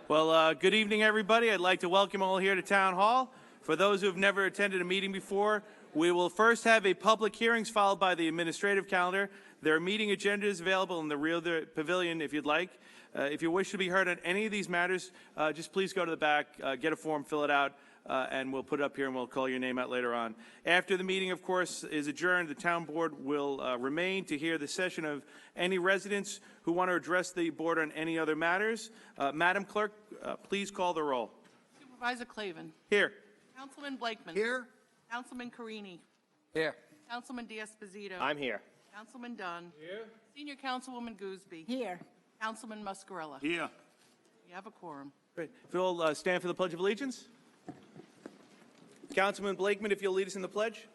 Well, good evening, everybody. I'd like to welcome all here to Town Hall. For those who have never attended a meeting before, we will first have a public hearings followed by the administrative calendar. There are meeting agendas available in the rear of the pavilion if you'd like. If you wish to be heard on any of these matters, just please go to the back, get a form, fill it out, and we'll put it up here and we'll call your name out later on. After the meeting, of course, is adjourned, the Town Board will remain to hear the session of any residents who want to address the board on any other matters. Madam Clerk, please call the roll. Supervisor Clavin. Here. Councilman Blakeman. Here. Councilman Carini. Here. Councilman D'Esposito. I'm here. Councilman Dunn. Here. Senior Councilwoman Gooseby. Here. Councilman Muscarella. Here. You have a quorum. Great. If you'll stand for the Pledge of Allegiance. Councilman Blakeman, if you'll lead us in the pledge.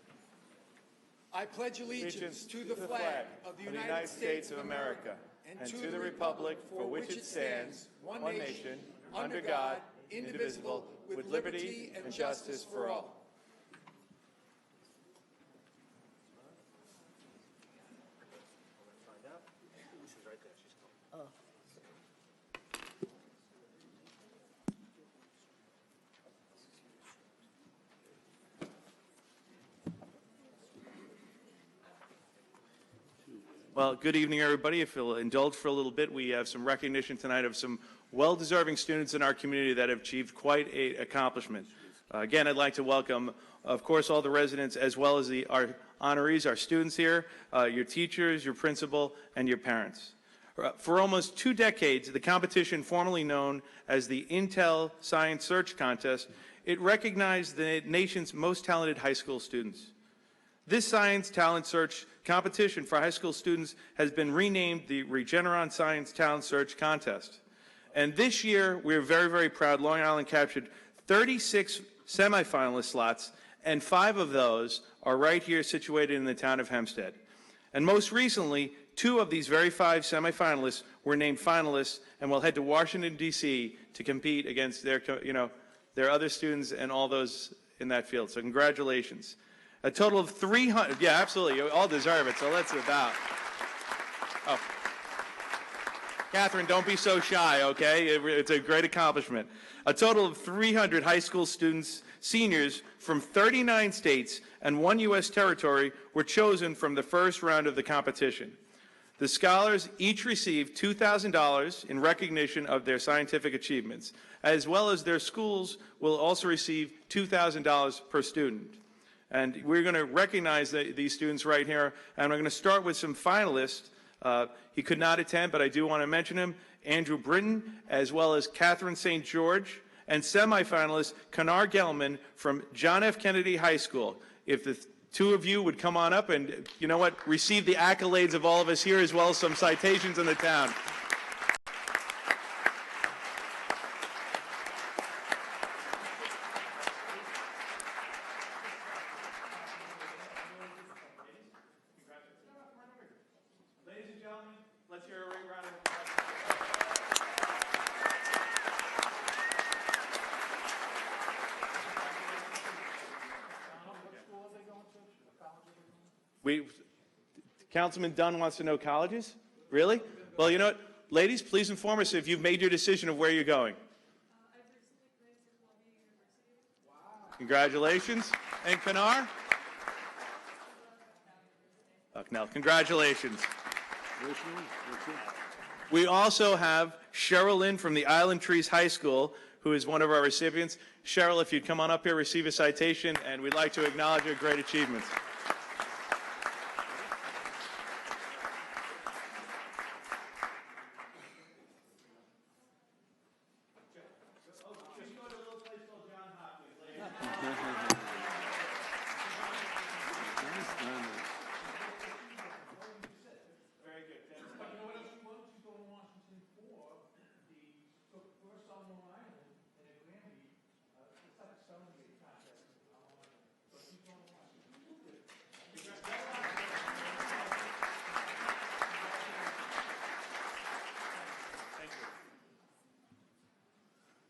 I pledge allegiance to the flag of the United States of America and to the republic for which it stands, one nation, under God, indivisible, with liberty and justice for all. Well, good evening, everybody. If you'll indulge for a little bit, we have some recognition tonight of some well-deserving students in our community that have achieved quite an accomplishment. Again, I'd like to welcome, of course, all the residents as well as our honorees, our students here, your teachers, your principal, and your parents. For almost 2 decades, the competition, formerly known as the Intel Science Search Contest, it recognized the nation's most talented high school students. This Science Talent Search competition for high school students has been renamed the Regeneron Science Talent Search Contest. And this year, we're very, very proud. Long Island captured 36 semifinalist slots, and 5 of those are right here situated in the town of Hempstead. And most recently, 2 of these very 5 semifinalists were named finalists and will head to Washington, D.C. to compete against their other students and all those in that field. So congratulations. A total of 300, yeah, absolutely, you all deserve it, so let's about. Oh. Catherine, don't be so shy, okay? It's a great accomplishment. A total of 300 high school students, seniors from 39 states and 1 U.S. territory were chosen from the first round of the competition. The scholars each received $2,000 in recognition of their scientific achievements, as well as their schools will also receive $2,000 per student. And we're going to recognize these students right here, and I'm going to start with some finalists. He could not attend, but I do want to mention him, Andrew Britton, as well as Catherine St. George, and semifinalist Kanar Gelman from John F. Kennedy High School. If the 2 of you would come on up and, you know what, receive the accolades of all of us here, as well as some citations in the town. Councilman Dunn wants to know colleges? Really? Well, you know what? Ladies, please inform us if you've made your decision of where you're going. Congratulations. And Kanar? Bucknell, congratulations. We also have Cheryl Lynn from the Island Trees High School, who is one of our recipients. Cheryl, if you'd come on up here, receive a citation, and we'd like to acknowledge your great achievements.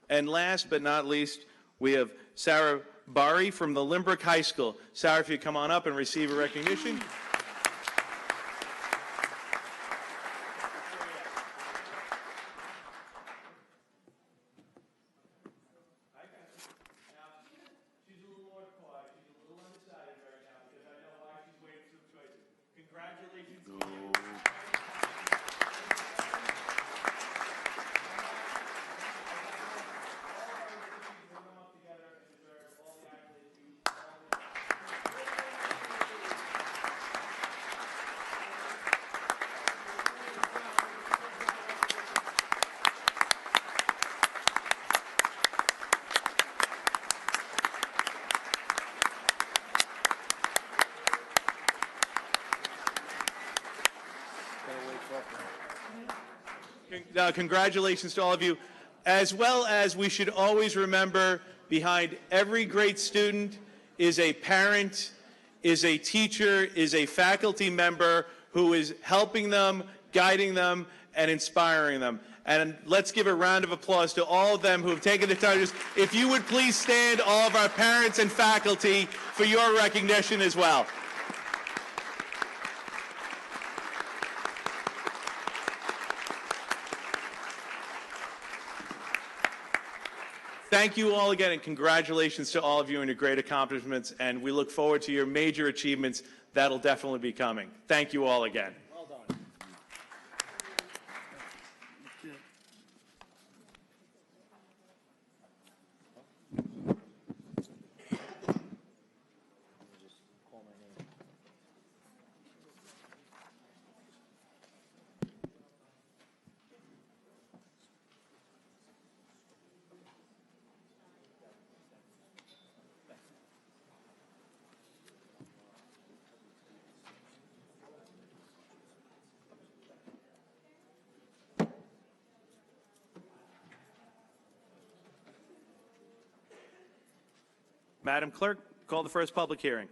And last but not least, we have Sarah Bari from the Limbrook High School. Sarah, if you come on up and receive a recognition. Congratulations to all of you. As well as we should always remember, behind every great student is a parent, is a teacher, is a faculty member who is helping them, guiding them, and inspiring them. And let's give a round of applause to all of them who have taken the time. If you would please stand, all of our parents and faculty, for your recognition as well. Thank you all again, and congratulations to all of you on your great accomplishments, and we look forward to your major achievements that'll definitely be coming. Thank you all again. Well done. Madam Clerk, call the first public hearing.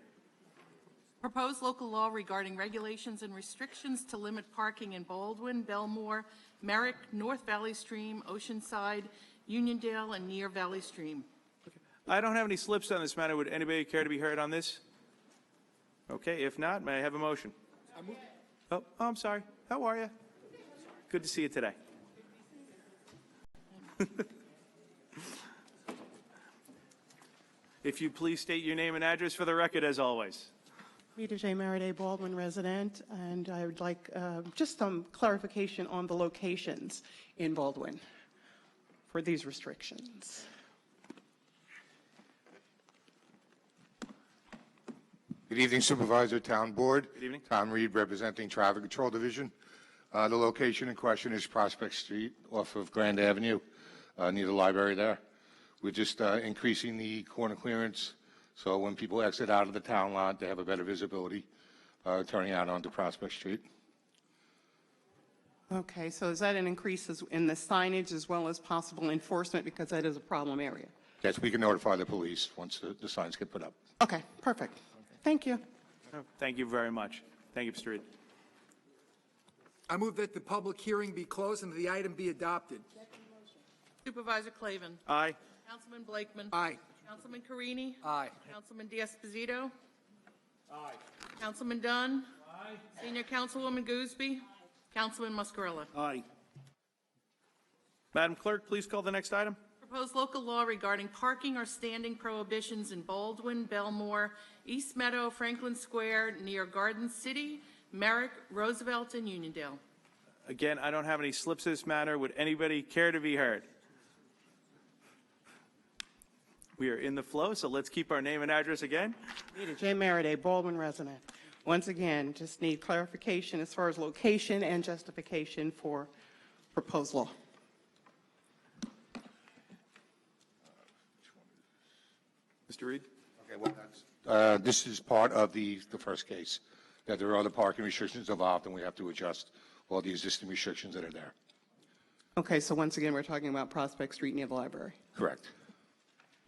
Proposed local law regarding regulations and restrictions to limit parking in Baldwin, Belmore, Merrick, North Valley Stream, Oceanside, Uniondale, and near Valley Stream. I don't have any slips on this matter. Would anybody care to be heard on this? Okay, if not, may I have a motion? Oh, I'm sorry. How are you? Good to see you today. If you please state your name and address for the record, as always. Rita J. Maraday, Baldwin resident, and I would like just some clarification on the locations in Baldwin for these restrictions. Good evening, Supervisor, Town Board. Good evening. Tom Reed, representing Traffic Control Division. The location in question is Prospect Street off of Grand Avenue, near the library there. We're just increasing the corner clearance, so when people exit out of the town lot, they have a better visibility, turning out onto Prospect Street. Okay, so is that an increase in the signage as well as possible enforcement, because that is a problem area? Yes, we can notify the police once the signs get put up. Okay, perfect. Thank you. Thank you very much. Thank you, Mr. Reed. I move that the public hearing be closed and the item be adopted. Supervisor Clavin. Aye. Councilman Blakeman. Aye. Councilman Carini. Aye. Councilman D'Esposito. Aye. Councilman Dunn. Aye. Senior Councilwoman Gooseby. Councilman Muscarella. Aye. Madam Clerk, please call the next item. Proposed local law regarding parking or standing prohibitions in Baldwin, Belmore, East Meadow, Franklin Square, near Garden City, Merrick, Roosevelt, and Uniondale. Again, I don't have any slips in this matter. Would anybody care to be heard? We are in the flow, so let's keep our name and address again. Rita J. Maraday, Baldwin resident. Once again, just need clarification as far as location and justification for proposed law. Mr. Reed? Okay, well, this is part of the first case, that there are other parking restrictions involved, and we have to adjust all the existing restrictions that are there. Okay, so once again, we're talking about Prospect Street near the library. Correct.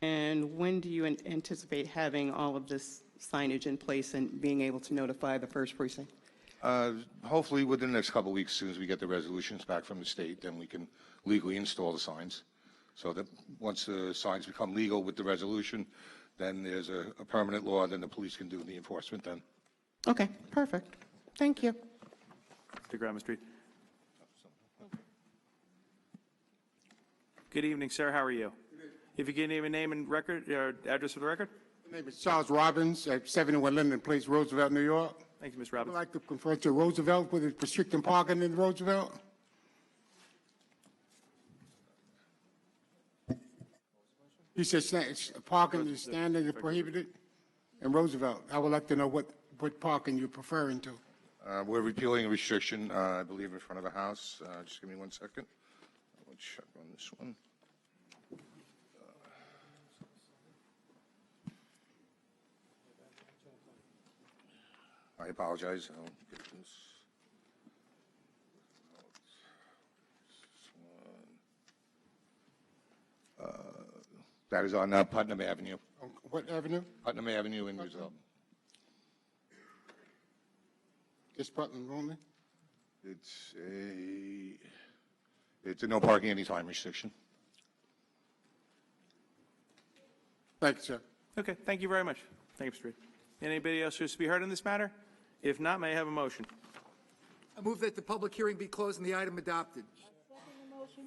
And when do you anticipate having all of this signage in place and being able to notify the first precinct? Hopefully within the next couple of weeks, as soon as we get the resolutions back from the state, then we can legally install the signs. So that once the signs become legal with the resolution, then there's a permanent law, then the police can do the enforcement then. Okay, perfect. Thank you. Mr. Graham Street. Good evening, sir. How are you? If you can name a name and record, or address for the record. My name is Charles Robbins at 71 Linden Place, Roosevelt, New York. Thank you, Ms. I'd Robbins. like to confer to Roosevelt with restricting parking in Roosevelt. He said parking is standard and prohibited in Roosevelt. I would like to know what parking you're preferring to. We're repealing a restriction, I believe, in front of a house. Just give me 1 second. I'll check on this one. I apologize. I'll get this. That is on Putnam Avenue. On what avenue? Putnam Avenue in Roosevelt. Just Putnam only? It's a no parking anytime restriction. Thank you, sir. Okay, thank you very much. Thank you, Mr. Reed. Anybody else who is to be heard on this matter? If not, may I have a motion? I move that the public hearing be closed and the item adopted.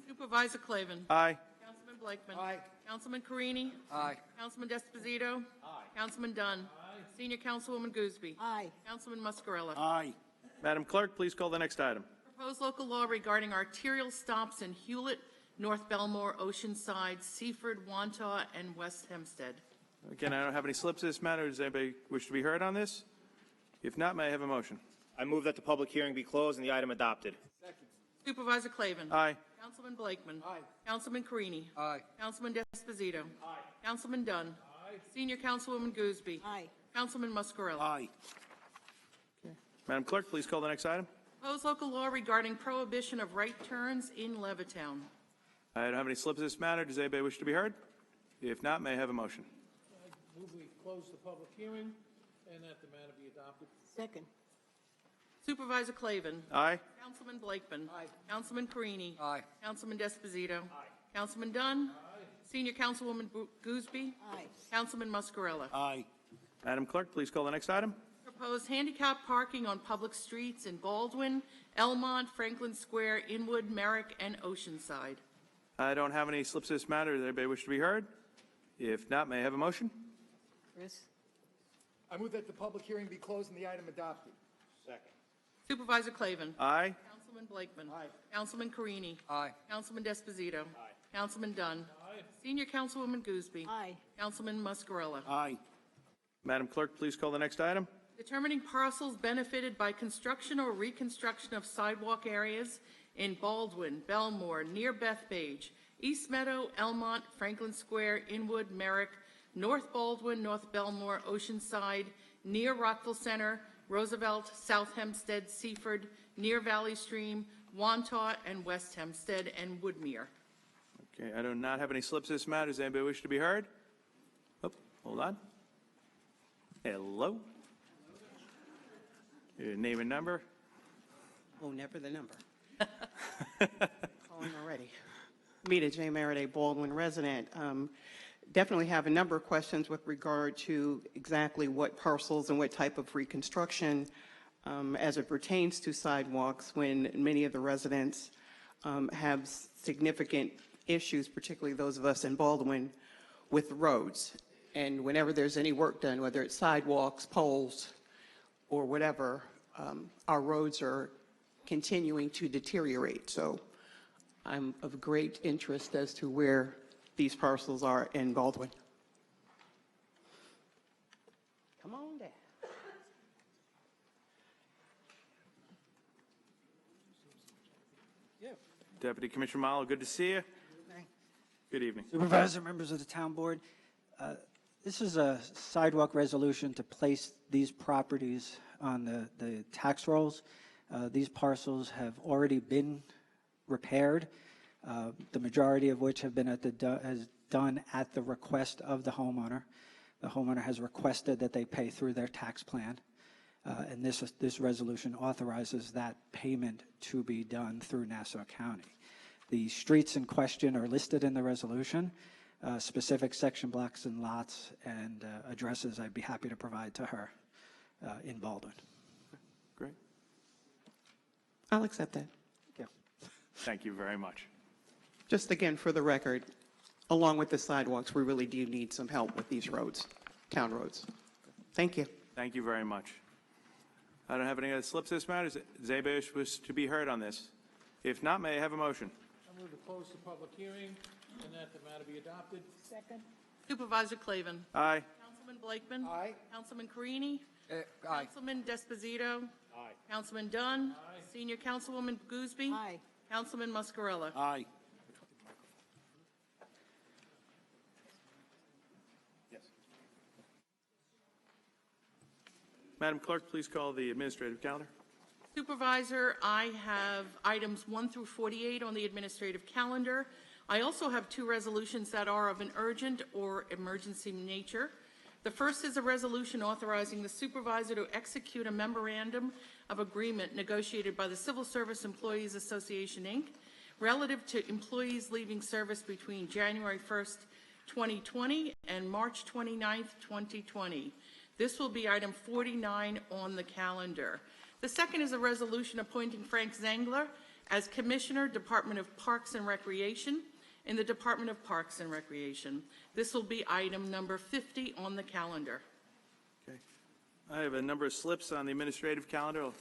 Supervisor Clavin. Aye. Councilman Blakeman. Aye. Councilman Carini. Aye. Councilman Desposito. Aye. Councilman Dunn. Aye. Senior Councilwoman Gooseby. Aye. Councilman Muscarella. Aye. Madam Clerk, please call the next item. Proposed local law regarding arterial stops in Hewlett, North Belmore, Oceanside, Seaford, Wantagh, and West Hempstead. Again, I don't have any slips in this matter. Does anybody wish to be heard on this? If not, may I have a motion? I move that the public hearing be closed and the item adopted. Supervisor Clavin. Aye. Councilman Blakeman. Aye. Councilman Carini. Aye. Councilman Desposito. Aye. Councilman Dunn. Aye. Senior Councilwoman Gooseby. Aye. Councilman Muscarella. Aye. Madam Clerk, please call the next item. Proposed local law regarding prohibition of right turns in Levittown. I don't have any slips in this matter. Does anybody wish to be heard? If not, may I have a motion? Move we close the public hearing and that the matter be adopted. Second. Supervisor Clavin. Aye. Councilman Blakeman. Aye. Councilman Carini. Aye. Councilman Desposito. Aye. Councilman Dunn. Aye. Senior Councilwoman Gooseby. Aye. Councilman Muscarella. Aye. Madam Clerk, please call the next item. Proposed handicap parking on public streets in Baldwin, Elmont, Franklin Square, Inwood, Merrick, and Oceanside. I don't have any slips in this matter. Does anybody wish to be heard? If not, may I have a motion? Chris? I move that the public hearing be closed and the item adopted. Second. Supervisor Clavin. Aye. Councilman Blakeman. Aye. Councilman Carini. Aye. Councilman Desposito. Aye. Councilman Dunn. Aye. Senior Councilwoman Gooseby. Aye. Councilman Muscarella. Aye. Madam Clerk, please call the next item. Determining parcels benefited by construction or reconstruction of sidewalk areas in Baldwin, Belmore, near Bethpage, East Meadow, Elmont, Franklin Square, Inwood, Merrick, North Baldwin, North Belmore, Oceanside, near Rockville Center, Roosevelt, South Hempstead, Seaford, near Valley Stream, Wantagh, and West Hempstead, and Woodmere. Okay, I do not have any slips in this matter. Does anybody wish to be heard? Oh, hold on. Hello? Your name and number? Oh, never the number. Calling already. Meta J. Merriday, Baldwin resident. Definitely have a number of questions with regard to exactly what parcels and what type of reconstruction as it pertains to sidewalks when many of the residents have significant issues, particularly those of us in Baldwin, with roads. And whenever there's any work done, whether it's sidewalks, poles, or whatever, our roads are continuing to deteriorate. So I'm of great interest as to where these parcels are in Baldwin. Come on down. Deputy Commissioner Malo, good to see you. Good evening. Supervisor, members of the town board, this is a sidewalk resolution to place these properties on the tax rolls. These parcels have already been repaired, the majority of which have been done at the request of the homeowner. The homeowner has requested that they pay through their tax plan, and this resolution authorizes that payment to be done through Nassau County. The streets in question are listed in the resolution. Specific section blocks and lots and addresses I'd be happy to provide to her in Baldwin. Great. I'll accept that. Thank you. Thank you very much. Just again, for the record, along with the sidewalks, we really do need some help with these roads, town roads. Thank you. Thank you very much. I don't have any other slips this matter. Does anybody wish to be heard on this? If not, may I have a motion? I move to close the public hearing and that the matter be adopted. Second. Supervisor Clavin. Aye. Councilman Blakeman. Aye. Councilman Carini. Aye. Councilman Desposito. Aye. Councilman Dunn. Aye. Senior Councilwoman Gooseby. Aye. Councilman Muscarella. Aye. Madam Clerk, please call the administrative calendar. Supervisor, I have items 1 through 48 on the administrative calendar. I also have 2 resolutions that are of an urgent or emergency nature. The first is a resolution authorizing the supervisor to execute a memorandum of agreement negotiated by the Civil Service Employees Association, Inc., relative to employees leaving service between January 1st, 2020 and March 29th, 2020. This will be item 49 on the calendar. The second is a resolution appointing Frank Zangler as Commissioner, Department of Parks and Recreation in the Department of Parks and Recreation. This will be item number 50 on the calendar. Okay. I have a number of slips on the administrative calendar.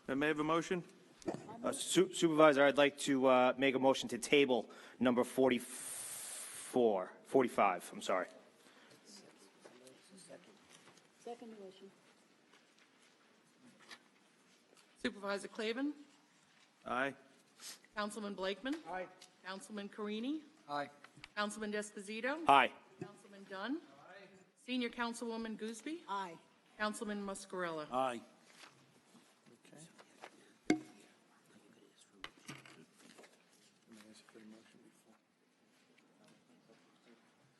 May I have a motion? Supervisor, I'd like to make a motion to table number 45, I'm sorry. Second motion. Supervisor Clavin. Aye. Councilman Blakeman. Aye. Councilman Carini. Aye. Councilman Desposito. Aye. Councilman Dunn. Aye. Senior Councilwoman Gooseby. Aye. Councilman Muscarella. Aye.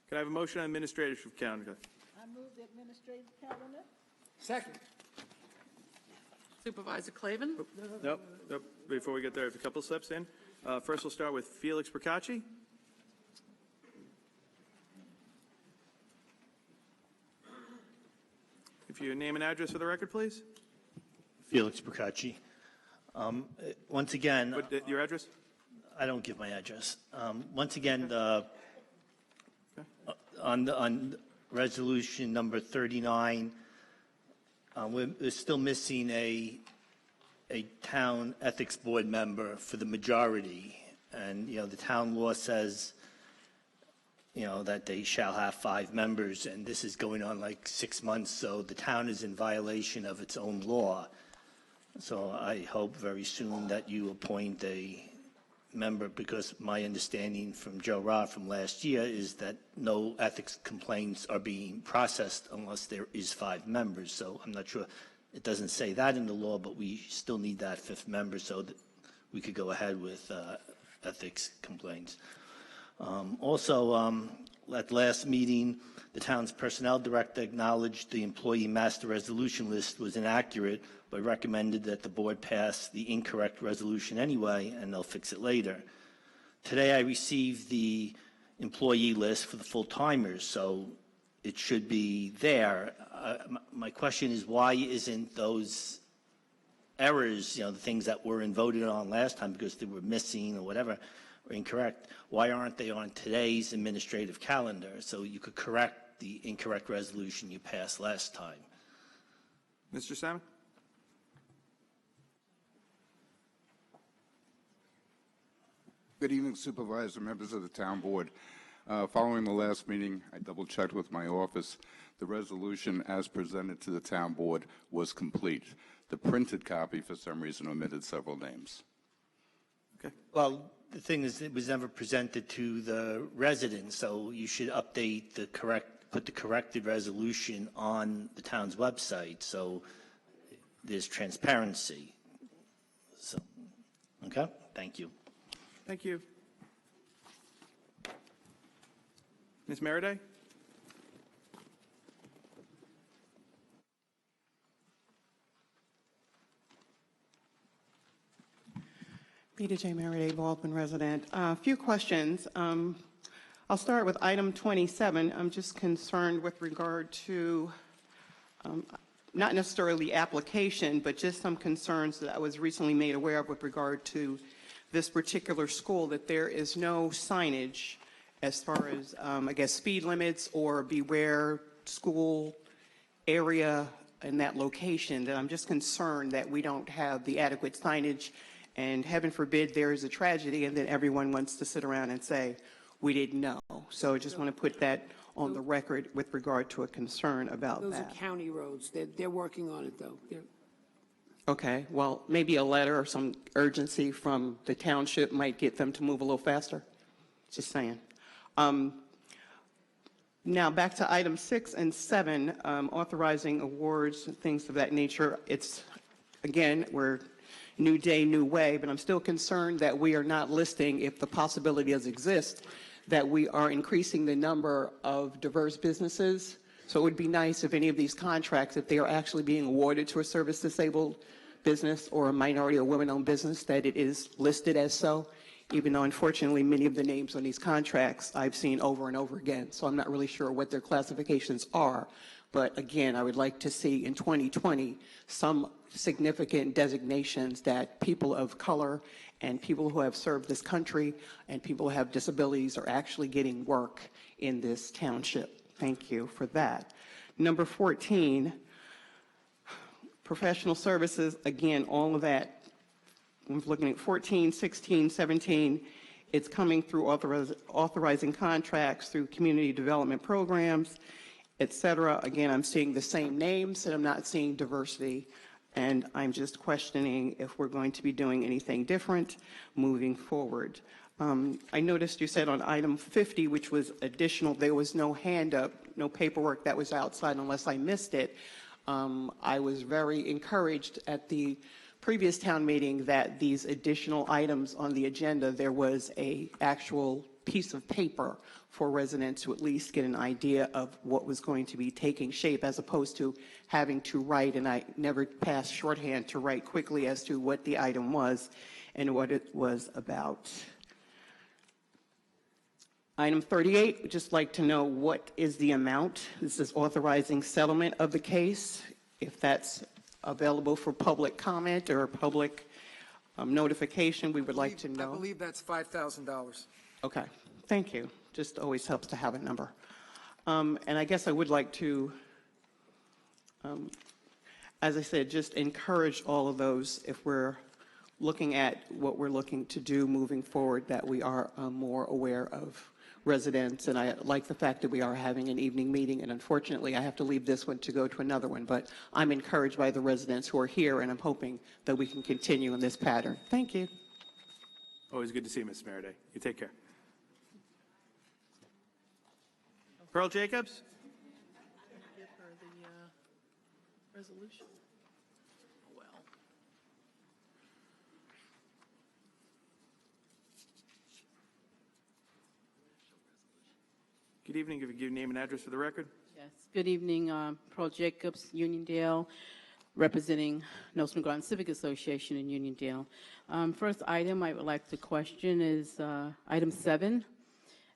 Can I have a motion on administrative calendar? I move the administrative calendar. Second. Supervisor Clavin. Nope. Before we get there, I have a couple slips in. First, we'll start with Felix Procacci. If you name and address for the record, please. Felix Procacci. Once again, Your address? I don't give my address. Once again, on resolution number 39, we're still missing a town ethics board member for the majority. And, the town law says, that they shall have 5 members, and this is going on like 6 months, so the town is in violation of its own law. So I hope very soon that you appoint a member, because my understanding from Joe Rod from last year is that no ethics complaints are being processed unless there is 5 members. So I'm not sure, it doesn't say that in the law, but we still need that 5th member so that we could go ahead with ethics complaints. Also, at last meeting, the town's personnel director acknowledged the employee master resolution list was inaccurate, but recommended that the board pass the incorrect resolution anyway, and they'll fix it later. Today, I received the employee list for the full-timers, so it should be there. My question is, why isn't those errors, the things that were voted on last time because they were missing or whatever, or incorrect, why aren't they on today's administrative calendar so you could correct the incorrect resolution you passed last time? Mr. Salmon? Good evening, Supervisor, members of the Town Board. Following the last meeting, I double-checked with my office. The resolution as presented to the Town Board was complete. The printed copy, for some reason, omitted several names. Okay. Well, the thing is, it was never presented to the residents, so you should update put the corrected resolution on the town's website, so there's transparency. So, okay, thank you. Thank you. Ms. Meriday? Rita J. Meriday, Baldwin resident. A few questions. I'll start with item 27. I'm just concerned with regard to not necessarily the application, but just some concerns that I was recently made aware of with regard to this particular school, that there is no signage as far as, I guess, speed limits or beware school area in that location that I'm just concerned that we don't have the adequate signage, and heaven forbid there is a tragedy and then everyone wants to sit around and say, we didn't know. So I just want to put that on the record with regard to a concern about Those are that. county roads. They're working on it, though. Okay, well, maybe a letter or some urgency from the township might get them to move a little faster. Just saying. Now, back to item 6 and 7, authorizing awards and things of that nature. It's, again, we're new day, new way, but I'm still concerned that we are not listing, if the possibility does exist, that we are increasing the number of diverse businesses. So it would be nice if any of these contracts, if they are actually being awarded to a service-disabled business or a minority or women-owned business, that it is listed as so, even though unfortunately many of the names on these contracts I've seen over and over again. So I'm not really sure what their classifications are. But again, I would like to see in 2020 some significant designations that people of color and people who have served this country and people who have disabilities are actually getting work in this township. Thank you for that. Number 14, professional services, again, all of that. I'm looking at 14, 16, 17. It's coming through authorizing contracts, through community development programs, et cetera. Again, I'm seeing the same names and I'm not seeing diversity. And I'm just questioning if we're going to be doing anything different moving forward. I noticed you said on item 50, which was additional, there was no hand up, no paperwork that was outside unless I missed it. I was very encouraged at the previous town meeting that these additional items on the agenda, there was a actual piece of paper for residents to at least get an idea of what was going to be taking shape, as opposed to having to write, and I never passed shorthand to write quickly as to what the item was and what it was about. Item 38, would just like to know what is the amount. This is authorizing settlement of the case. If that's available for public comment or public notification, we would like to know. I believe that's $5,000. Okay, thank you. Just always helps to have a number. And I guess I would like to, as I said, just encourage all of those, if we're looking at what we're looking to do moving forward, that we are more aware of residents. And I like the fact that we are having an evening meeting, and unfortunately I have to leave this one to go to another one, but I'm encouraged by the residents who are here, and I'm hoping that we can continue in this pattern. Thank you. Always good to see you, Ms. Meriday. You take care. Pearl Jacobs? Give her the resolution. Well. Good evening. If you give your name and address for the record. Yes. Good evening, Pearl Jacobs, Uniondale, representing Nelson Garden Civic Association in Uniondale. First item I would like to question is item 7.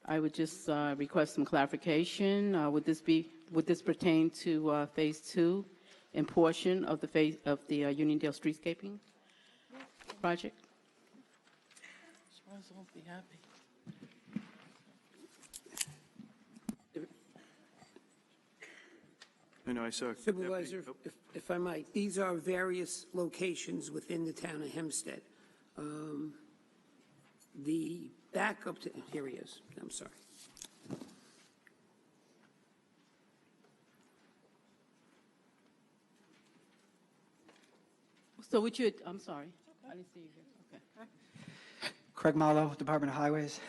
I would just request some clarification. Would this pertain to phase 2 and portion of the Uniondale streetscaping project? Charles won't be happy. I know I saw. Supervisor, if I might, these are various locations within the town of Hempstead. The backup to, here he is, I'm sorry. So would you, I'm sorry, I didn't see you here, okay. Craig Malo, Department of Highways.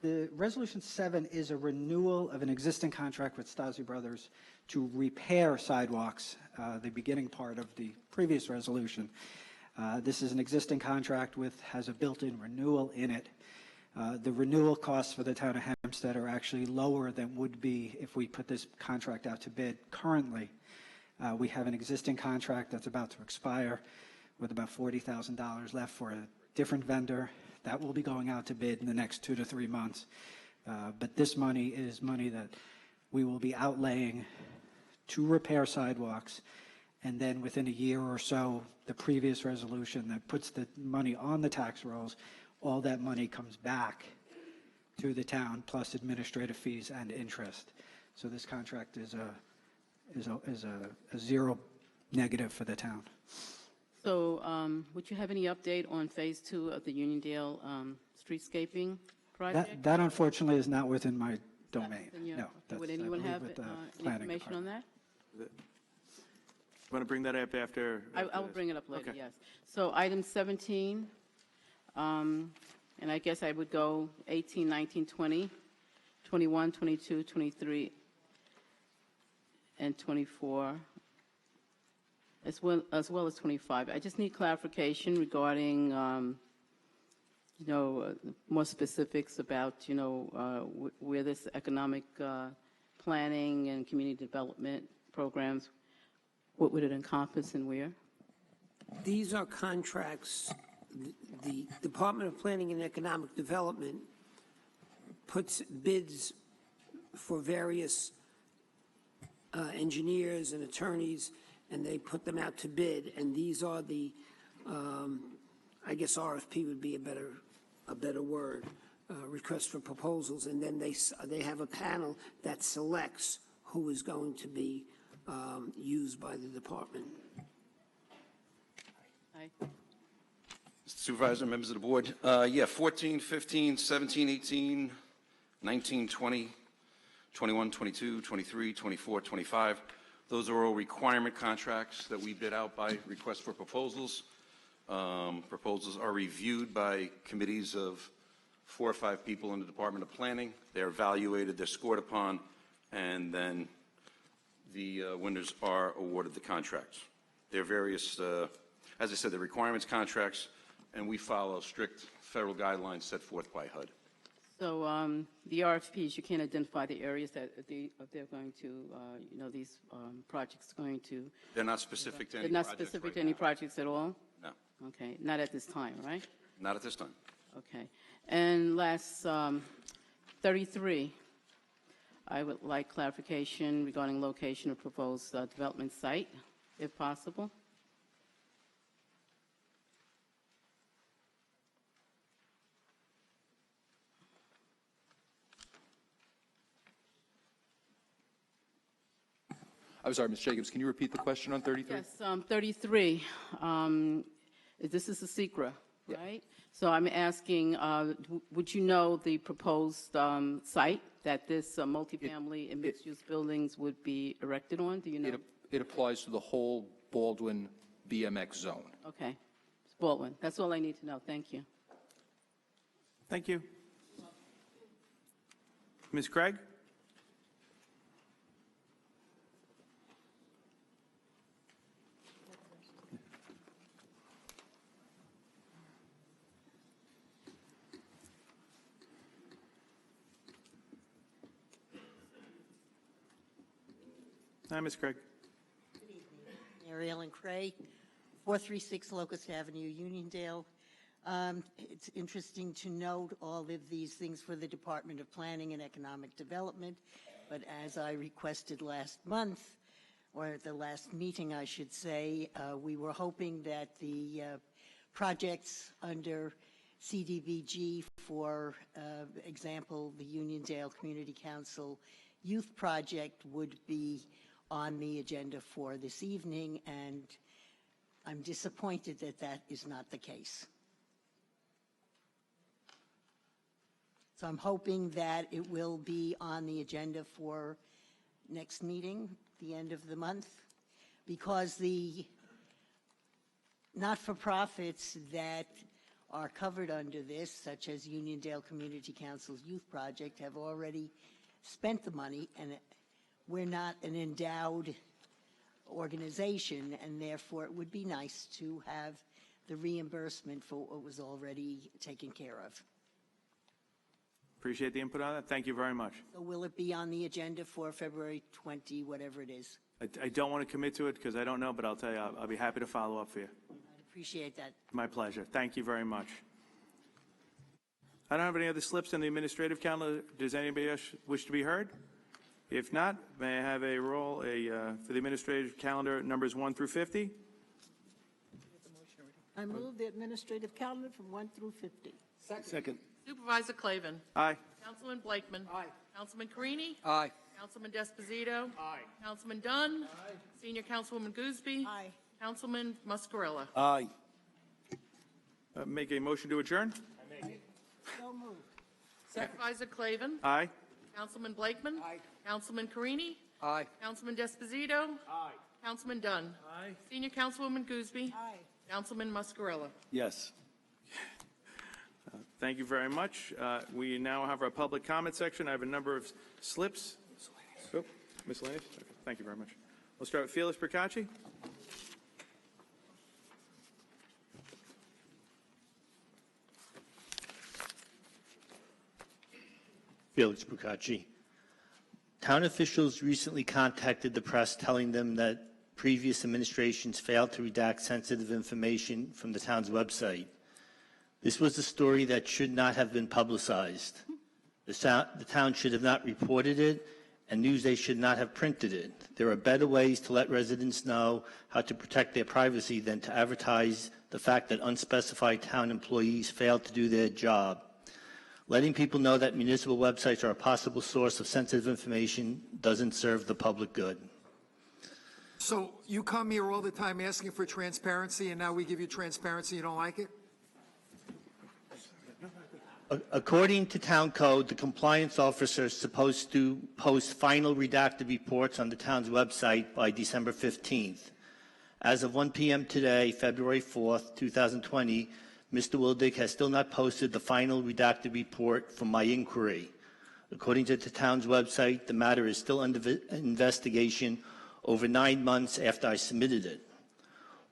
The Resolution 7 is a renewal of an existing contract with Stasi Brothers to repair sidewalks, the beginning part of the previous resolution. This is an existing contract has a built-in renewal in it. The renewal costs for the town of Hempstead are actually lower than would be if we put this contract out to bid currently. We have an existing contract that's about to expire with about $40,000 left for a different vendor. That will be going out to bid in the next 2 to 3 months. But this money is money that we will be outlaying to repair sidewalks. And then within a year or so, the previous resolution that puts the money on the tax rolls, all that money comes back to the town plus administrative fees and interest. So this contract is a zero negative for the town. So would you have any update on Phase 2 of the Uniondale streetscaping project? That unfortunately is not within my domain. No. Would that's, I anyone believe, have with the any planning information on department. that? Want to bring that up after? I will bring it up later, Okay. yes. So item 17, and I guess I would go 18, 19, 20, 21, 22, 23, and 24, as well as 25. I just need clarification regarding, more specifics about, where this economic planning and community development programs, what would it encompass and where? These are contracts, the Department of Planning and Economic Development puts bids for various engineers and attorneys, and they put them out to bid, and these are the, I guess RFP would be a better word, request for proposals, and then they have a panel that selects who is going to be used by the department. Aye. Supervisor, members of the board. 14, 15, 17, 18, 19, 20, 21, 22, 23, 24, 25. Those are all requirement contracts that we bid out by request for proposals. Proposals are reviewed by committees of 4 or 5 people in the Department of Planning. They're evaluated, they're scored upon, and then the winners are awarded the contracts. They're various, as I said, the requirements contracts, and we follow strict federal guidelines set forth by HUD. So the RFPs, you can't identify the areas that they're going to, these projects going to. They're not specific to any They're not projects specific right to any now. projects at all? No, Okay, not at this time, right? not at this time. Okay. And last, 33, I would like clarification regarding location of proposed development site, if possible. I'm sorry, Ms. Jacobs, can you repeat the question on 33? Yes, 33. This is the secret, right? So I'm asking, would you know the proposed site that this multifamily and mixed-use buildings would be erected on? Do you know? It applies to the whole Baldwin BMX zone. Okay. It's Baldwin. That's all I need to know. Thank you. Thank you. Ms. Craig? Hi, Ms. Craig. Good evening. Mary Ellen Cray, 436 Locust Avenue, Uniondale. It's interesting to note all of these things for the Department of Planning and Economic Development, but as I requested last month, or at the last meeting, I should say, we were hoping that the projects under CDBG, for example, the Uniondale Community Council Youth Project, would be on the agenda for this evening, and I'm disappointed that that is not the case. So I'm hoping that it will be on the agenda for next meeting, the end of the month, because the not-for-profits that are covered under this, such as Uniondale Community Council's Youth Project, have already spent the money, and we're not an endowed organization, and therefore it would be nice to have the reimbursement for what was already taken care of. Appreciate the input on that. Thank you very much. So will it be on the agenda for February 20, whatever it is? I don't want to commit to it because I don't know, but I'll tell you, I'll be happy to follow up for you. I'd appreciate that. My pleasure. Thank you very much. I don't have any other slips in the administrative calendar. Does anybody else wish to be heard? If not, may I have a roll for the administrative calendar numbers 1 through 50? I move the administrative calendar from 1 through 50. Second. Supervisor Clavin. Aye. Councilman Blakeman. Aye. Councilman Carini. Aye. Councilman Desposito. Aye. Councilman Dunn. Aye. Senior Councilwoman Gooseby. Aye. Councilman Muscarella. Aye. Make a motion to adjourn? So moved. Supervisor Clavin. Aye. Councilman Blakeman. Aye. Councilman Carini. Aye. Councilman Desposito. Aye. Councilman Dunn. Aye. Senior Councilwoman Gooseby. Aye. Councilman Muscarella. Yes. Thank you very much. We now have our public comment section. I have a number of slips. Oh, miscellaneous? Okay, thank you very much. We'll start with Felix Procacci. Felix Procacci. Town officials recently contacted the press telling them that previous administrations failed to redact sensitive information from the town's website. This was a story that should not have been publicized. The town should have not reported it, and Newsday should not have printed it. There are better ways to let residents know how to protect their privacy than to advertise the fact that unspecified town employees failed to do their job. Letting people know that municipal websites are a possible source of sensitive information doesn't serve the public good. So you come here all the time asking for transparency, and now we give you transparency, you don't like it? According to town code, the compliance officer is supposed to post final redacted reports on the town's website by December 15th. As of 1 p.m. today, February 4th, 2020, Mr. Wildig has still not posted the final redacted report from my inquiry. According to the town's website, the matter is still under investigation over 9 months after I submitted it.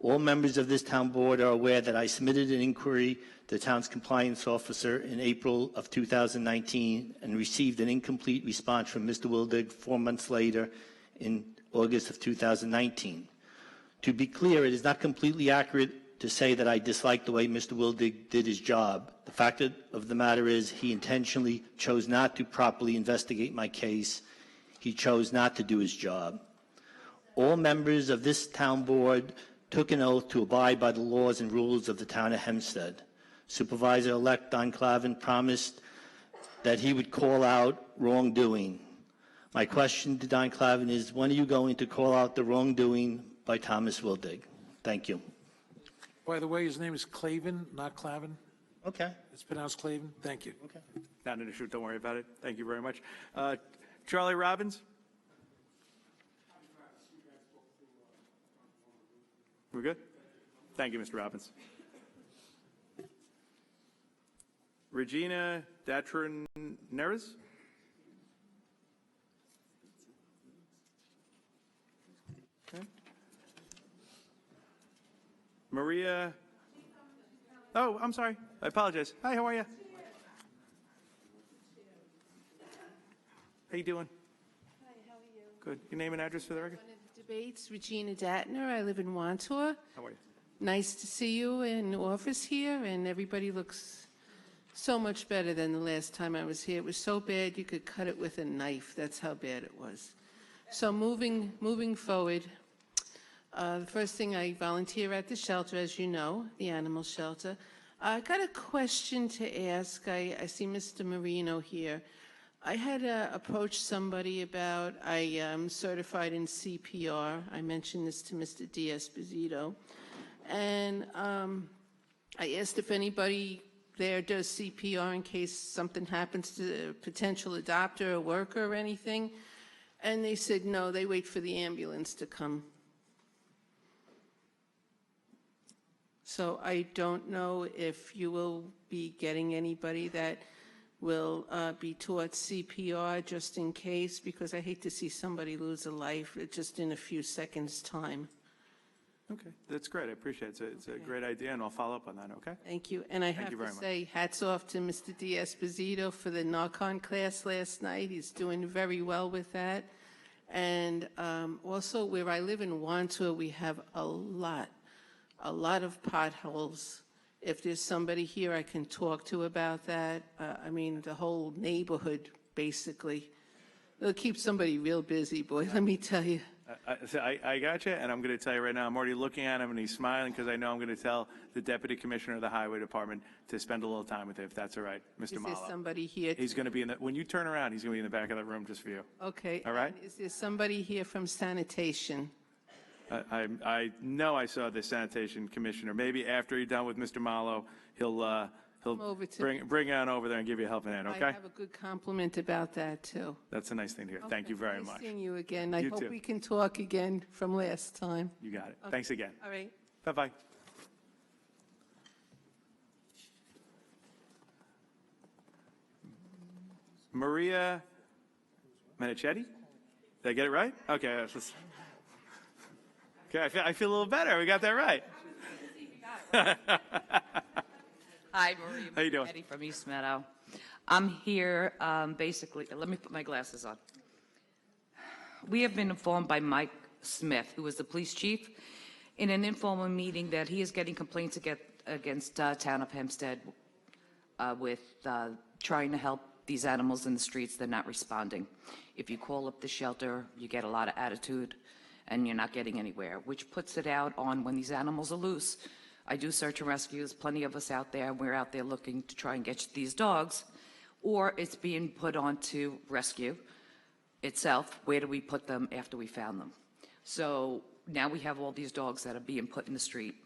All members of this town board are aware that I submitted an inquiry to the town's compliance officer in April of 2019 and received an incomplete response from Mr. Wildig 4 months later in August of 2019. To be clear, it is not completely accurate to say that I dislike the way Mr. Wildig did his job. The fact of the matter is he intentionally chose not to properly investigate my case. He chose not to do his job. All members of this town board took an oath to abide by the laws and rules of the town of Hempstead. Supervisor-elect Don Clavin promised that he would call out wrongdoing. My question to Don Clavin is, when are you going to call out the wrongdoing by Thomas Wildig? Thank you. By the way, his name is Clavin, not Clavin. Okay. It's pronounced Clavin. Thank you. Okay. Not an issue. Don't worry about it. Thank you very much. Charlie Robbins. We're good? Thank you, Mr. Robbins. Regina Datraneres? Okay. Maria. Oh, I'm sorry. I apologize. Hi, how are you? How you doing? Hi, how are you? Good. Your name and address for the record? One of the debates, Regina Datner. I live in Wantor. How are you? Nice to see you in office here, and everybody looks so much better than the last time I was here. It was so bad you could cut it with a knife. That's how bad it was. So moving forward, the first thing, I volunteer at the shelter, as you know, the animal shelter. I got a question to ask. I see Mr. Marino here. I had approached somebody about, I am certified in CPR. I mentioned this to Mr. D'Esposito. And I asked if anybody there does CPR in case something happens to a potential adopter or worker or anything. And they said, no, they wait for the ambulance to come. So I don't know if you will be getting anybody that will be taught CPR just in case, because I hate to see somebody lose a life just in a few seconds' time. Okay, that's great. I appreciate it. It's a great idea, and I'll follow up on that, okay? Thank you. And I have to say, hats off to Mr. D'Esposito for the knock-on class last night. He's doing very well with that. And also, where I live in Wantor, we have a lot of potholes. If there's somebody here I can talk to about that, I mean, the whole neighborhood, basically. It'll keep somebody real busy, boy, let me tell you. I got you, and I'm going to tell you right now, I'm already looking at him, and he's smiling because I know I'm going to tell the Deputy Commissioner of the Highway Department to spend a little time with him, if that's all right, Mr. Is there Malo. somebody here? He's going to be in the, when you turn around, he's going to be in the back of the room just for you. Okay. All right? And is there somebody here from sanitation? I know I saw the Sanitation Commissioner. Maybe after you're done with Mr. Malo, he'll Come over to- bring on over there and give you a helping hand, I okay? have a good compliment about that, too. That's a nice thing to hear. Thank you very Nice much. seeing you again. I You hope too. we can talk again from last time. You got it. Okay. Thanks again. All right. Bye-bye. Maria Manichetti? Did I get it right? Okay. Okay, I feel a little better. We got that right. Hi, Maria. How you doing? Eddie from East Meadow. I'm here basically, let me put my glasses on. We have been informed by Mike Smith, who is the police chief, in an informal meeting that he is getting complaints against Town of Hempstead with trying to help these animals in the streets. They're not responding. If you call up the shelter, you get a lot of attitude and you're not getting anywhere, which puts it out on when these animals are loose. I do search and rescues, plenty of us out there. We're out there looking to try and get these dogs, or it's being put onto rescue itself. Where do we put them after we found them? So now we have all these dogs that are being put in the street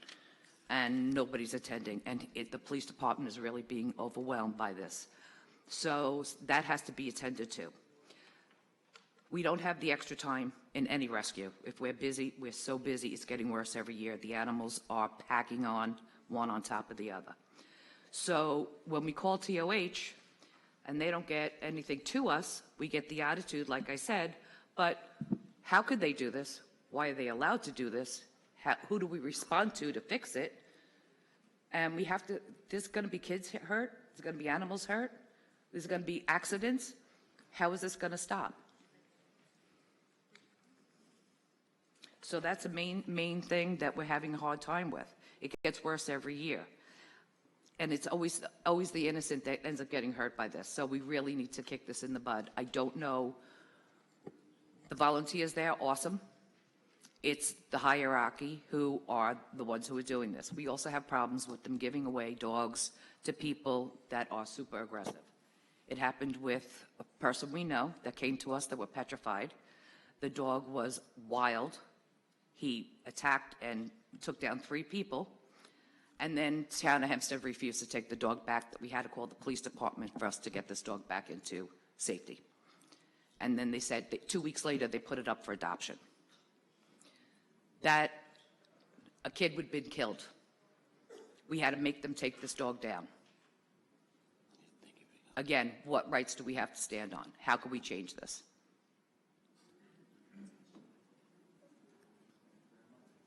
and nobody's attending, and the police department is really being overwhelmed by this. So that has to be attended to. We don't have the extra time in any rescue. If we're busy, we're so busy, it's getting worse every year. The animals are packing on one on top of the other. So when we call TOH and they don't get anything to us, we get the attitude, like I said, but how could they do this? Why are they allowed to do this? Who do we respond to fix it? And we have to, there's going to be kids hurt, there's going to be animals hurt, there's going to be accidents. How is this going to stop? So that's a main thing that we're having a hard time with. It gets worse every year. And it's always the innocent that ends up getting hurt by this. So we really need to kick this in the bud. I don't know. The volunteers there, awesome. It's the hierarchy who are the ones who are doing this. We also have problems with them giving away dogs to people that are super aggressive. It happened with a person we know that came to us that were petrified. The dog was wild. He attacked and took down 3 people. And then Town of Hempstead refused to take the dog back. That we had to call the police department for us to get this dog back into safety. And then they said that 2 weeks later they put it up for adoption. That a kid would have been killed. We had to make them take this dog down. Again, what rights do we have to stand on? How can we change this?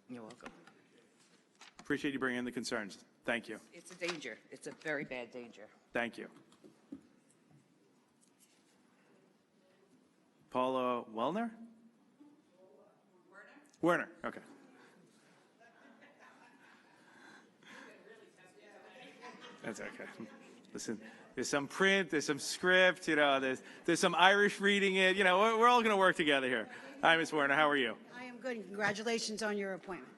You're welcome. Appreciate you bringing in the concerns. Thank you. It's a danger. It's a very bad danger. Thank you. Paula Wellner? Werner, okay. That's okay. Listen, there's some print, there's some script, you know, there's some Irish reading it. You know, we're all going to work together here. Hi, Ms. Werner. How are you? I am good. Congratulations on your appointment.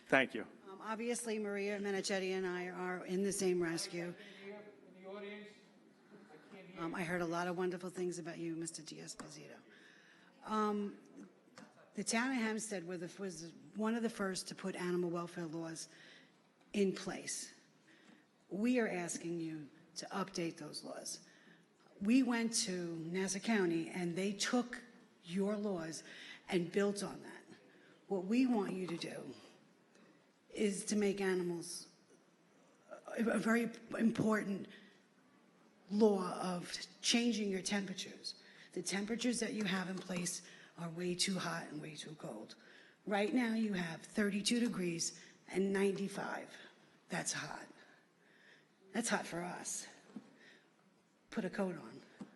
Thank you. Obviously, Maria Manichetti and I are in the same rescue. I heard a lot of wonderful things about you, Mr. D'Esposito. The town of Hempstead was one of the first to put animal welfare laws in place. We are asking you to update those laws. We went to Nassau County and they took your laws and built on that. What we want you to do is to make animals a very important law of changing your temperatures. The temperatures that you have in place are way too hot and way too cold. Right now you have 32 degrees and 95. That's hot. That's hot for us. Put a coat on.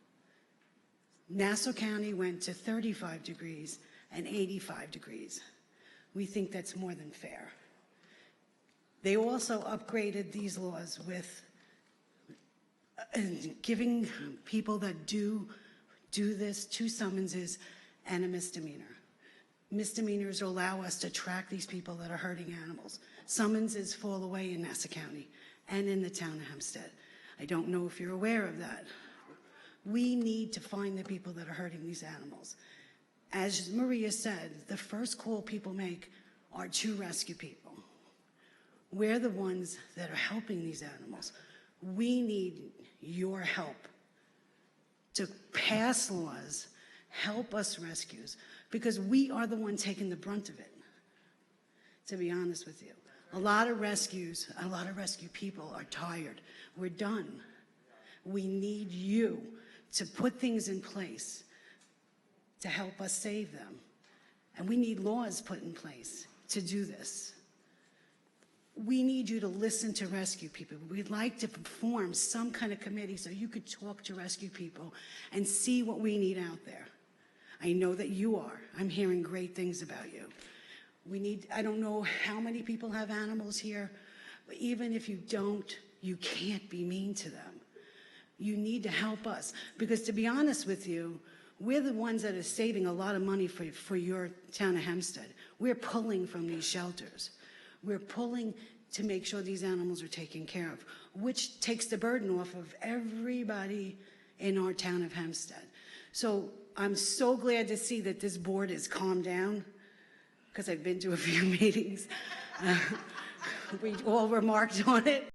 Nassau County went to 35 degrees and 85 degrees. We think that's more than fair. They also upgraded these laws with giving people that do this 2 summonses and a misdemeanor. misdemeanors allow us to track these people that are hurting animals. Summonses fall away in Nassau County and in the town of Hempstead. I don't know if you're aware of that. We need to find the people that are hurting these animals. As Maria said, the first call people make are to rescue people. We're the ones that are helping these animals. We need your help to pass laws, help us rescues, because we are the ones taking the brunt of it, to be honest with you. A lot of rescue people are tired. We're done. We need you to put things in place to help us save them. And we need laws put in place to do this. We need you to listen to rescue people. We'd like to form some kind of committee so you could talk to rescue people and see what we need out there. I know that you are. I'm hearing great things about you. I don't know how many people have animals here, but even if you don't, you can't be mean to them. You need to help us, because to be honest with you, we're the ones that are saving a lot of money for your town of Hempstead. We're pulling from these shelters. We're pulling to make sure these animals are taken care of, which takes the burden off of everybody in our town of Hempstead. So I'm so glad to see that this board has calmed down, because I've been to a few meetings. We all remarked on it.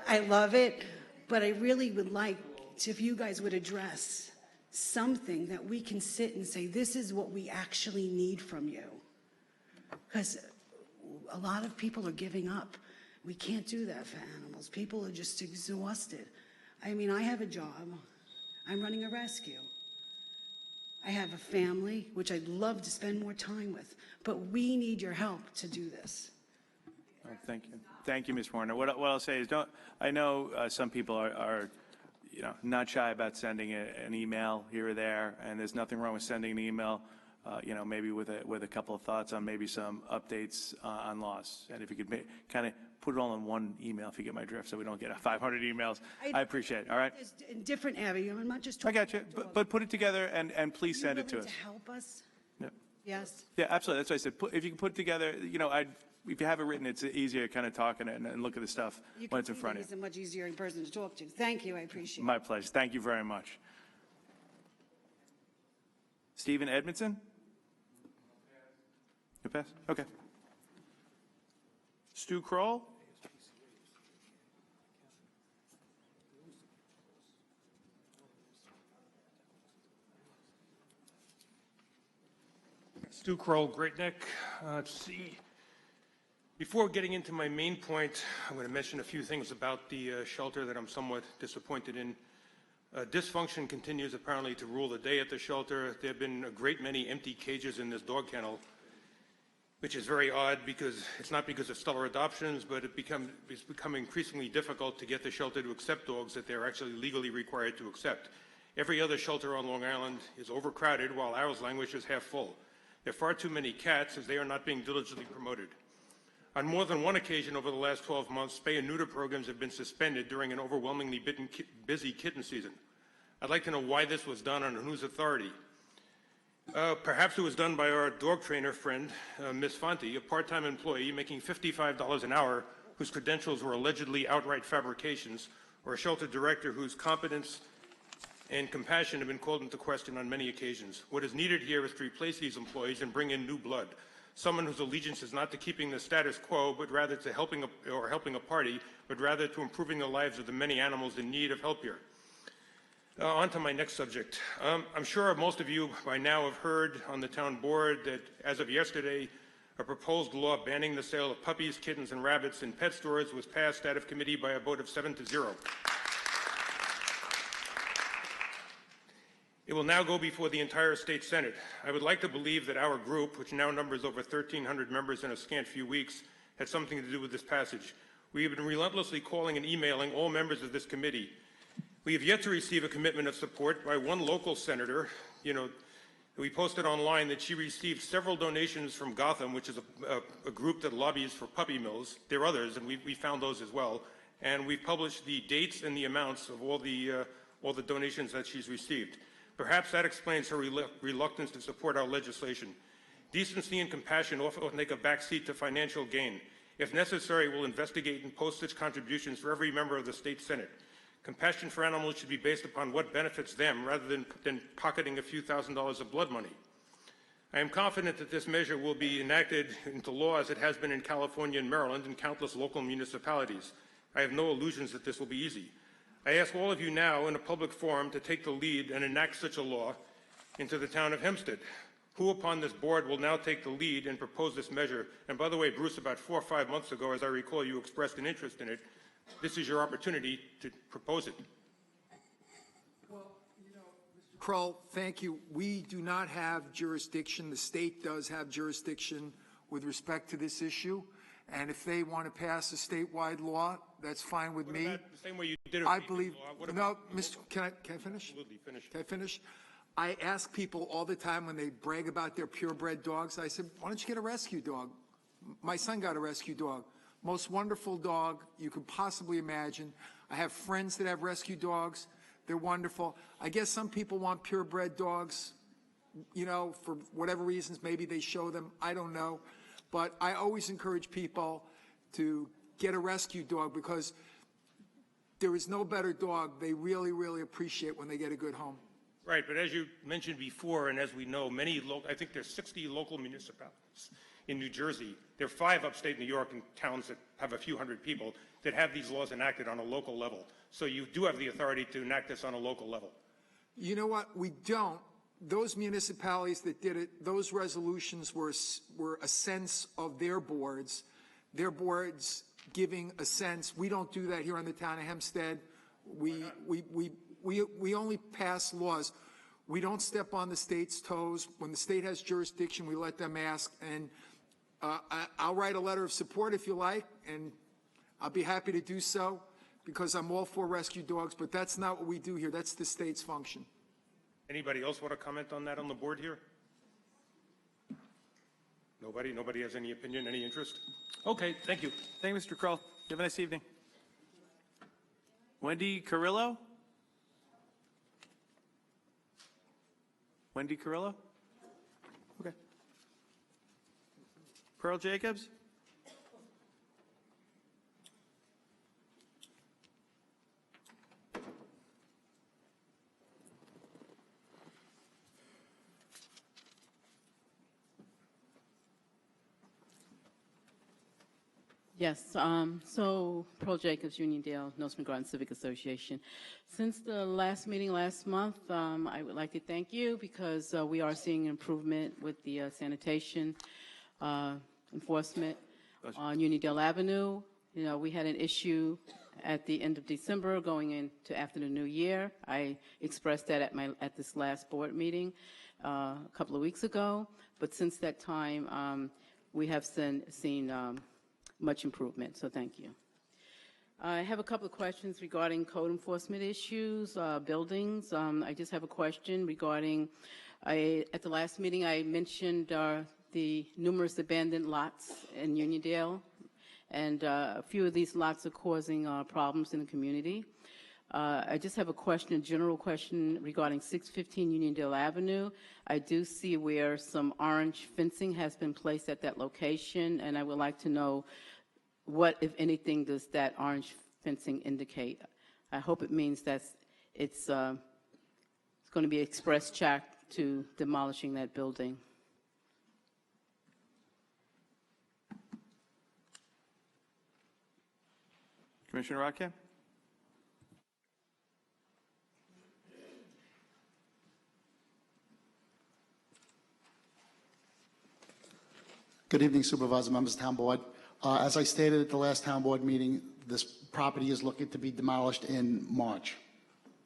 I love it, but I really would like if you guys would address something that we can sit and say, this is what we actually need from you. Because a lot of people are giving up. We can't do that for animals. People are just exhausted. I mean, I have a job. I'm running a rescue. I have a family, which I'd love to spend more time with, but we need your help to do this. Thank you. Thank you, Ms. Warner. What I'll say is, I know some people are not shy about sending an email here or there, and there's nothing wrong with sending an email, maybe with a couple of thoughts on maybe some updates on laws. And if you could kind of put it all in one email, if you get my drift, so we don't get 500 emails. I appreciate it. All right. In different areas. I'm not just. I got you. But put it together and please send it to us. To help us. Yeah. Yes. Yeah, absolutely. That's what I said. If you can put it together, if you have it written, it's easier kind of talking and look at the stuff when it's in front of you. He's a much easier person to talk to. Thank you. I appreciate it. My pleasure. Thank you very much. Stephen Edmondson? You pass? Okay. Stu Kroll? Stu Kroll, Great Neck. Let's see. Before getting into my main point, I'm going to mention a few things about the shelter that I'm somewhat disappointed in. Dysfunction continues apparently to rule the day at the shelter. There have been a great many empty cages in this dog kennel, which is very odd because it's not because of stellar adoptions, but it's become increasingly difficult to get the shelter to accept dogs that they're actually legally required to accept. Every other shelter on Long Island is overcrowded, while ours languish is half full. There are far too many cats as they are not being diligently promoted. On more than one occasion over the last 12 months, spay and neuter programs have been suspended during an overwhelmingly busy kitten season. I'd like to know why this was done and on whose authority. Perhaps it was done by our dog trainer friend, Ms. Fonte, a part-time employee making $55 an hour whose credentials were allegedly outright fabrications, or a shelter director whose competence and compassion have been called into question on many occasions. What is needed here is to replace these employees and bring in new blood, someone whose allegiance is not to keeping the status quo, but rather to helping a party, but rather to improving the lives of the many animals in need of help here. On to my next subject. I'm sure most of you by now have heard on the town board that as of yesterday, a proposed law banning the sale of puppies, kittens, and rabbits in pet stores was passed out of committee by a vote of 7-0. It will now go before the entire state Senate. I would like to believe that our group, which now numbers over 1,300 members in a scant few weeks, had something to do with this passage. We have been relentlessly calling and emailing all members of this committee. We have yet to receive a commitment of support by one local senator. We posted online that she received several donations from Gotham, which is a group that lobbies for puppy mills. There are others, and we found those as well. And we've published the dates and the amounts of all the donations that she's received. Perhaps that explains her reluctance to support our legislation. Decency and compassion often take a backseat to financial gain. If necessary, we'll investigate and post such contributions for every member of the state Senate. Compassion for animals should be based upon what benefits them rather than pocketing a few $1,000s of blood money. I am confident that this measure will be enacted into law as it has been in California and Maryland and countless local municipalities. I have no illusions that this will be easy. I ask all of you now in a public forum to take the lead and enact such a law into the town of Hempstead. Who upon this board will now take the lead and propose this measure? And by the way, Bruce, about 4 or 5 months ago, as I recall, you expressed an interest in it. This is your opportunity to propose it. Well, you know, Mr. Kroll, thank you. We do not have jurisdiction. The state does have jurisdiction with respect to this issue. And if they want to pass a statewide law, that's fine with me. The same way you did it. I believe, no, Mr. Can I finish? Absolutely, finish. Can I finish? I ask people all the time when they brag about their purebred dogs, I said, why don't you get a rescue dog? My son got a rescue dog. Most wonderful dog you could possibly imagine. I have friends that have rescue dogs. They're wonderful. I guess some people want purebred dogs, you know, for whatever reasons. Maybe they show them. I don't know. But I always encourage people to get a rescue dog because there is no better dog they really, really appreciate when they get a good home. Right, but as you mentioned before, and as we know, I think there's 60 local municipalities in New Jersey. There are 5 upstate New York and towns that have a few hundred people that have these laws enacted on a local level. So you do have the authority to enact this on a local level. You know what? We don't. Those municipalities that did it, those resolutions were a sense of their boards giving a sense. We don't do that here in the town of Hempstead. We only pass laws. We don't step on the state's toes. When the state has jurisdiction, we let them ask. And I'll write a letter of support if you like, and I'll be happy to do so because I'm all for rescue dogs, but that's not what we do here. That's the state's function. Anybody else want to comment on that on the board here? Nobody? Nobody has any opinion, any interest? Okay, thank you. Thank you, Mr. Kroll. You have a nice evening. Wendy Carrillo? Wendy Carrillo? Okay. Pearl Jacobs? Yes, so Pearl Jacobs, Uniondale, Norseman Garden Civic Association. Since the last meeting last month, I would like to thank you because we are seeing improvement with the sanitation enforcement on Uniondale Avenue. You know, we had an issue at the end of December going into after the new year. I expressed that at this last board meeting a couple of weeks ago, but since that time, we have seen much improvement, so thank you. I have a couple of questions regarding code enforcement issues, buildings. I just have a question regarding, at the last meeting I mentioned the numerous abandoned lots in Uniondale, and a few of these lots are causing problems in the community. I just have a question, a general question regarding 615 Uniondale Avenue. I do see where some orange fencing has been placed at that location, and I would like to know what, if anything, does that orange fencing indicate? I hope it means that it's going to be express check to demolishing that building. Commissioner Rodkin? Good evening, Supervisor, members of the Town Board. As I stated at the last Town Board meeting, this property is looking to be demolished in March.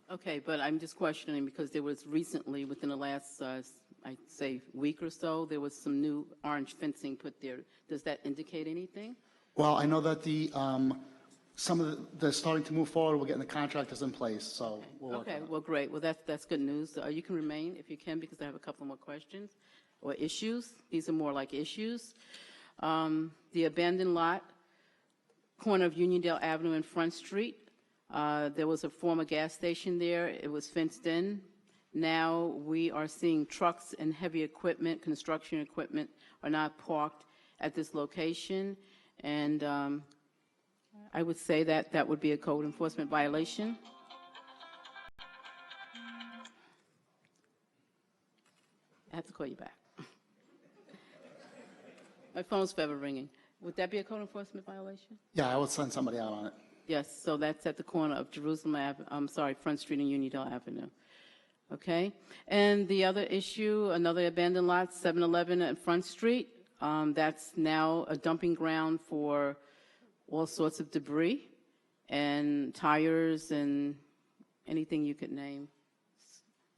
Okay, but I'm just questioning because there was recently, within the last, I'd say, week or so, there was some new orange fencing put there. Does that indicate anything? Well, I know that they're starting to move forward. We're getting the contractors in place, so we'll work on it. Well, great. Well, that's good news. You can remain if you can because I have a couple more questions or issues. These are more like issues. The abandoned lot, corner of Uniondale Avenue and Front Street. There was a former gas station there. It was fenced in, Now we are seeing trucks and heavy equipment, construction equipment, are not parked at this location. And I would say that that would be a code enforcement violation. I have to call you back. My phone's forever ringing. Would that be a code enforcement violation? Yeah, I would send somebody out on it. Yes, so that's at the corner of Jerusalem Ave, Front Street and Uniondale Avenue. Okay? And the other issue, another abandoned lot, 7-Eleven at Front Street. That's now a dumping ground for all sorts of debris and tires and anything you could name.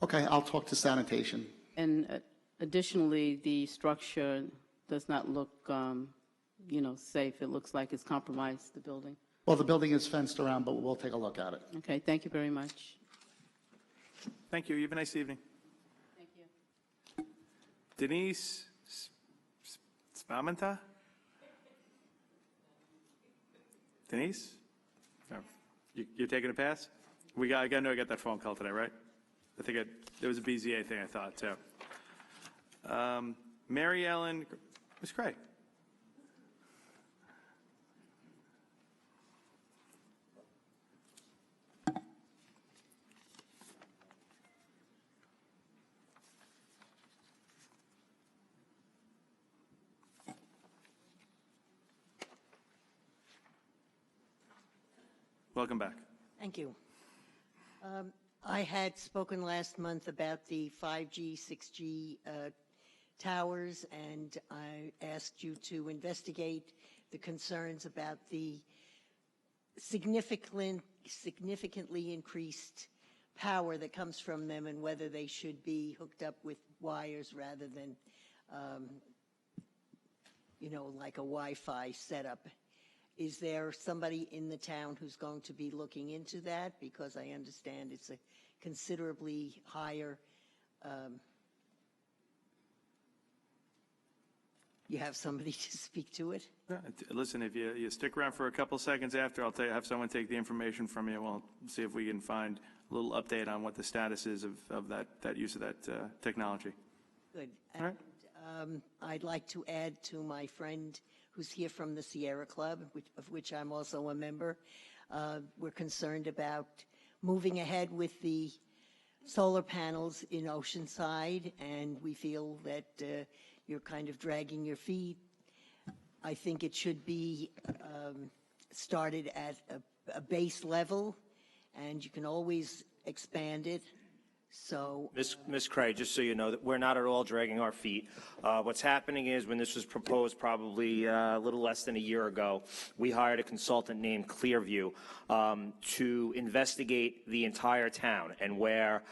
Okay, I'll talk to sanitation. And additionally, the structure does not look, safe. It looks like it's compromised, the building. Well, the building is fenced around, but we'll take a look at it. Okay, thank you very much. Thank you. You have a nice evening. Thank you. Denise Spamenta? Denise? No. You're taking a pass? I know I got that phone call today, right? I think there was a BZA thing I thought, too. Mary Ellen, Ms. Craig. Welcome back. Thank you. I had spoken last month about the 5G, 6G towers, and I asked you to investigate the concerns about the significantly increased power that comes from them and whether they should be hooked up with wires rather than, like a Wi-Fi setup. Is there somebody in the town who's going to be looking into that? Because I understand it's a considerably higher, you have somebody to speak to it? Listen, if you stick around for a couple seconds after, I'll have someone take the information from you. We'll see if we can find a little update on what the status is of that use of that technology. Good. All right. And I'd like to add to my friend who's here from the Sierra Club, of which I'm also a member. We're concerned about moving ahead with the solar panels in Oceanside, and we feel that you're kind of dragging your feet. I think it should be started at a base level, and you can always expand it. So, Ms. Craig, just so you know, that we're not at all dragging our feet. What's happening is when this was proposed probably a little less than a year ago, we hired a consultant named Clearview to investigate the entire town and where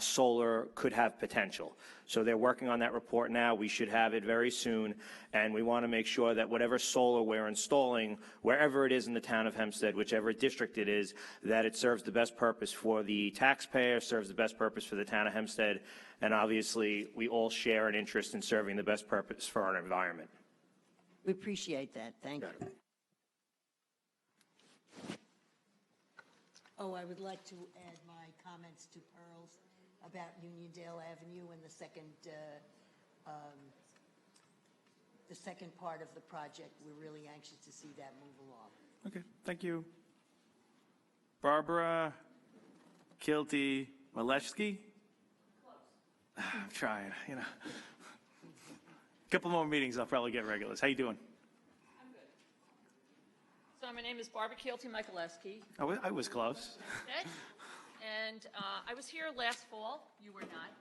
solar could have potential. So they're working on that report now. We should have it very soon, and we want to make sure that whatever solar we're installing, wherever it is in the town of Hempstead, whichever district it is, that it serves the best purpose for the taxpayer, serves the best purpose for the town of Hempstead, and obviously we all share an interest in serving the best purpose for our environment. we appreciate that. Thank you. Oh, I would like to add my comments to Pearl's about Uniondale Avenue and the second part of the project. We're really anxious to see that move along. Okay, thank you. Barbara Kilty Maleshki? I'm trying, A couple more meetings, I'll probably get regulars. How you doing? So my name is Barbara Keelty Michaleski. I was close. And I was here last fall, you were not,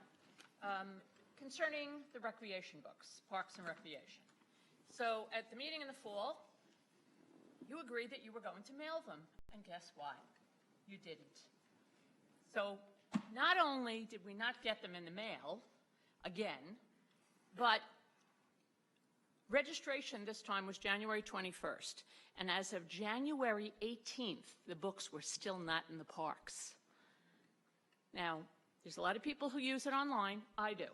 concerning the recreation books, Parks and Recreation. So at the meeting in the fall, you agreed that you were going to mail them, and guess what? You didn't. So not only did we not get them in the mail, again, but registration this time was January 21st, and as of January 18th, the books were still not in the parks. Now, there's a lot of people who use it online. I do.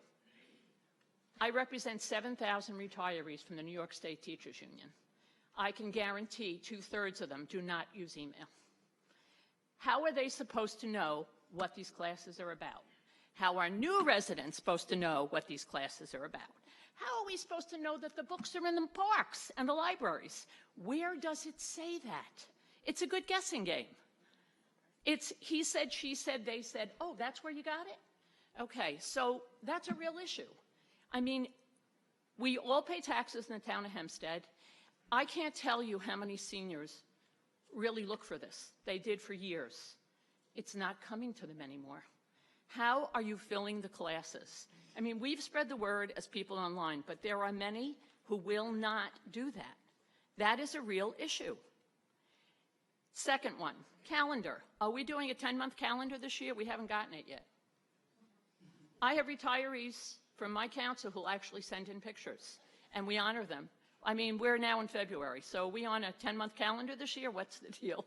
I represent 7,000 retirees from the New York State Teachers Union. I can guarantee 2/3 of them do not use email. How are they supposed to know what these classes are about? How are new residents supposed to know what these classes are about? How are we supposed to know that the books are in the parks and the libraries? Where does it say that? It's a good guessing game. It's he said, she said, they said, oh, that's where you got it? Okay, so that's a real issue. I mean, we all pay taxes in the town of Hempstead. I can't tell you how many seniors really look for this. They did for years. It's not coming to them anymore. How are you filling the classes? I mean, we've spread the word as people online, but there are many who will not do that. That is a real issue. Second one, calendar. Are we doing a 10-month calendar this year? We haven't gotten it yet. I have retirees from my council who'll actually send in pictures, and we honor them. I mean, we're now in February, so are we on a 10-month calendar this year? What's the deal?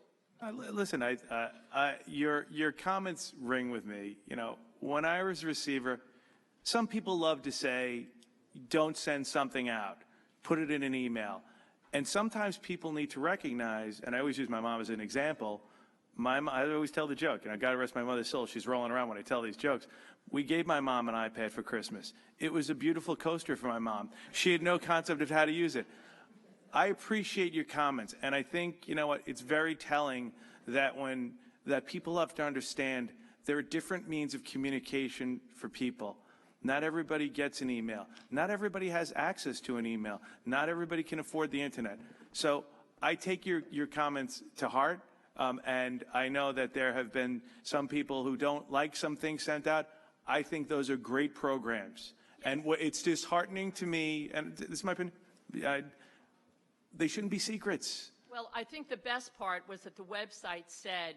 Listen, your comments ring with me. You know, when I was a receiver, some people love to say, don't send something out, put it in an email. And sometimes people need to recognize, and I always use my mom as an example, I always tell the joke, and I got to rest my mother's soul, she's rolling around when I tell these jokes. We gave my mom an iPad for Christmas. It was a beautiful coaster for my mom. She had no concept of how to use it. I appreciate your comments, and I think, you know what, it's very telling that that people have to understand there are different means of communication for people. Not everybody gets an email. Not everybody has access to an email. Not everybody can afford the internet. So I take your comments to heart, and I know that there have been some people who don't like some things sent out. I think those are great programs. And it's disheartening to me, and this is my opinion, they shouldn't be secrets. Well, I think the best part was that the website said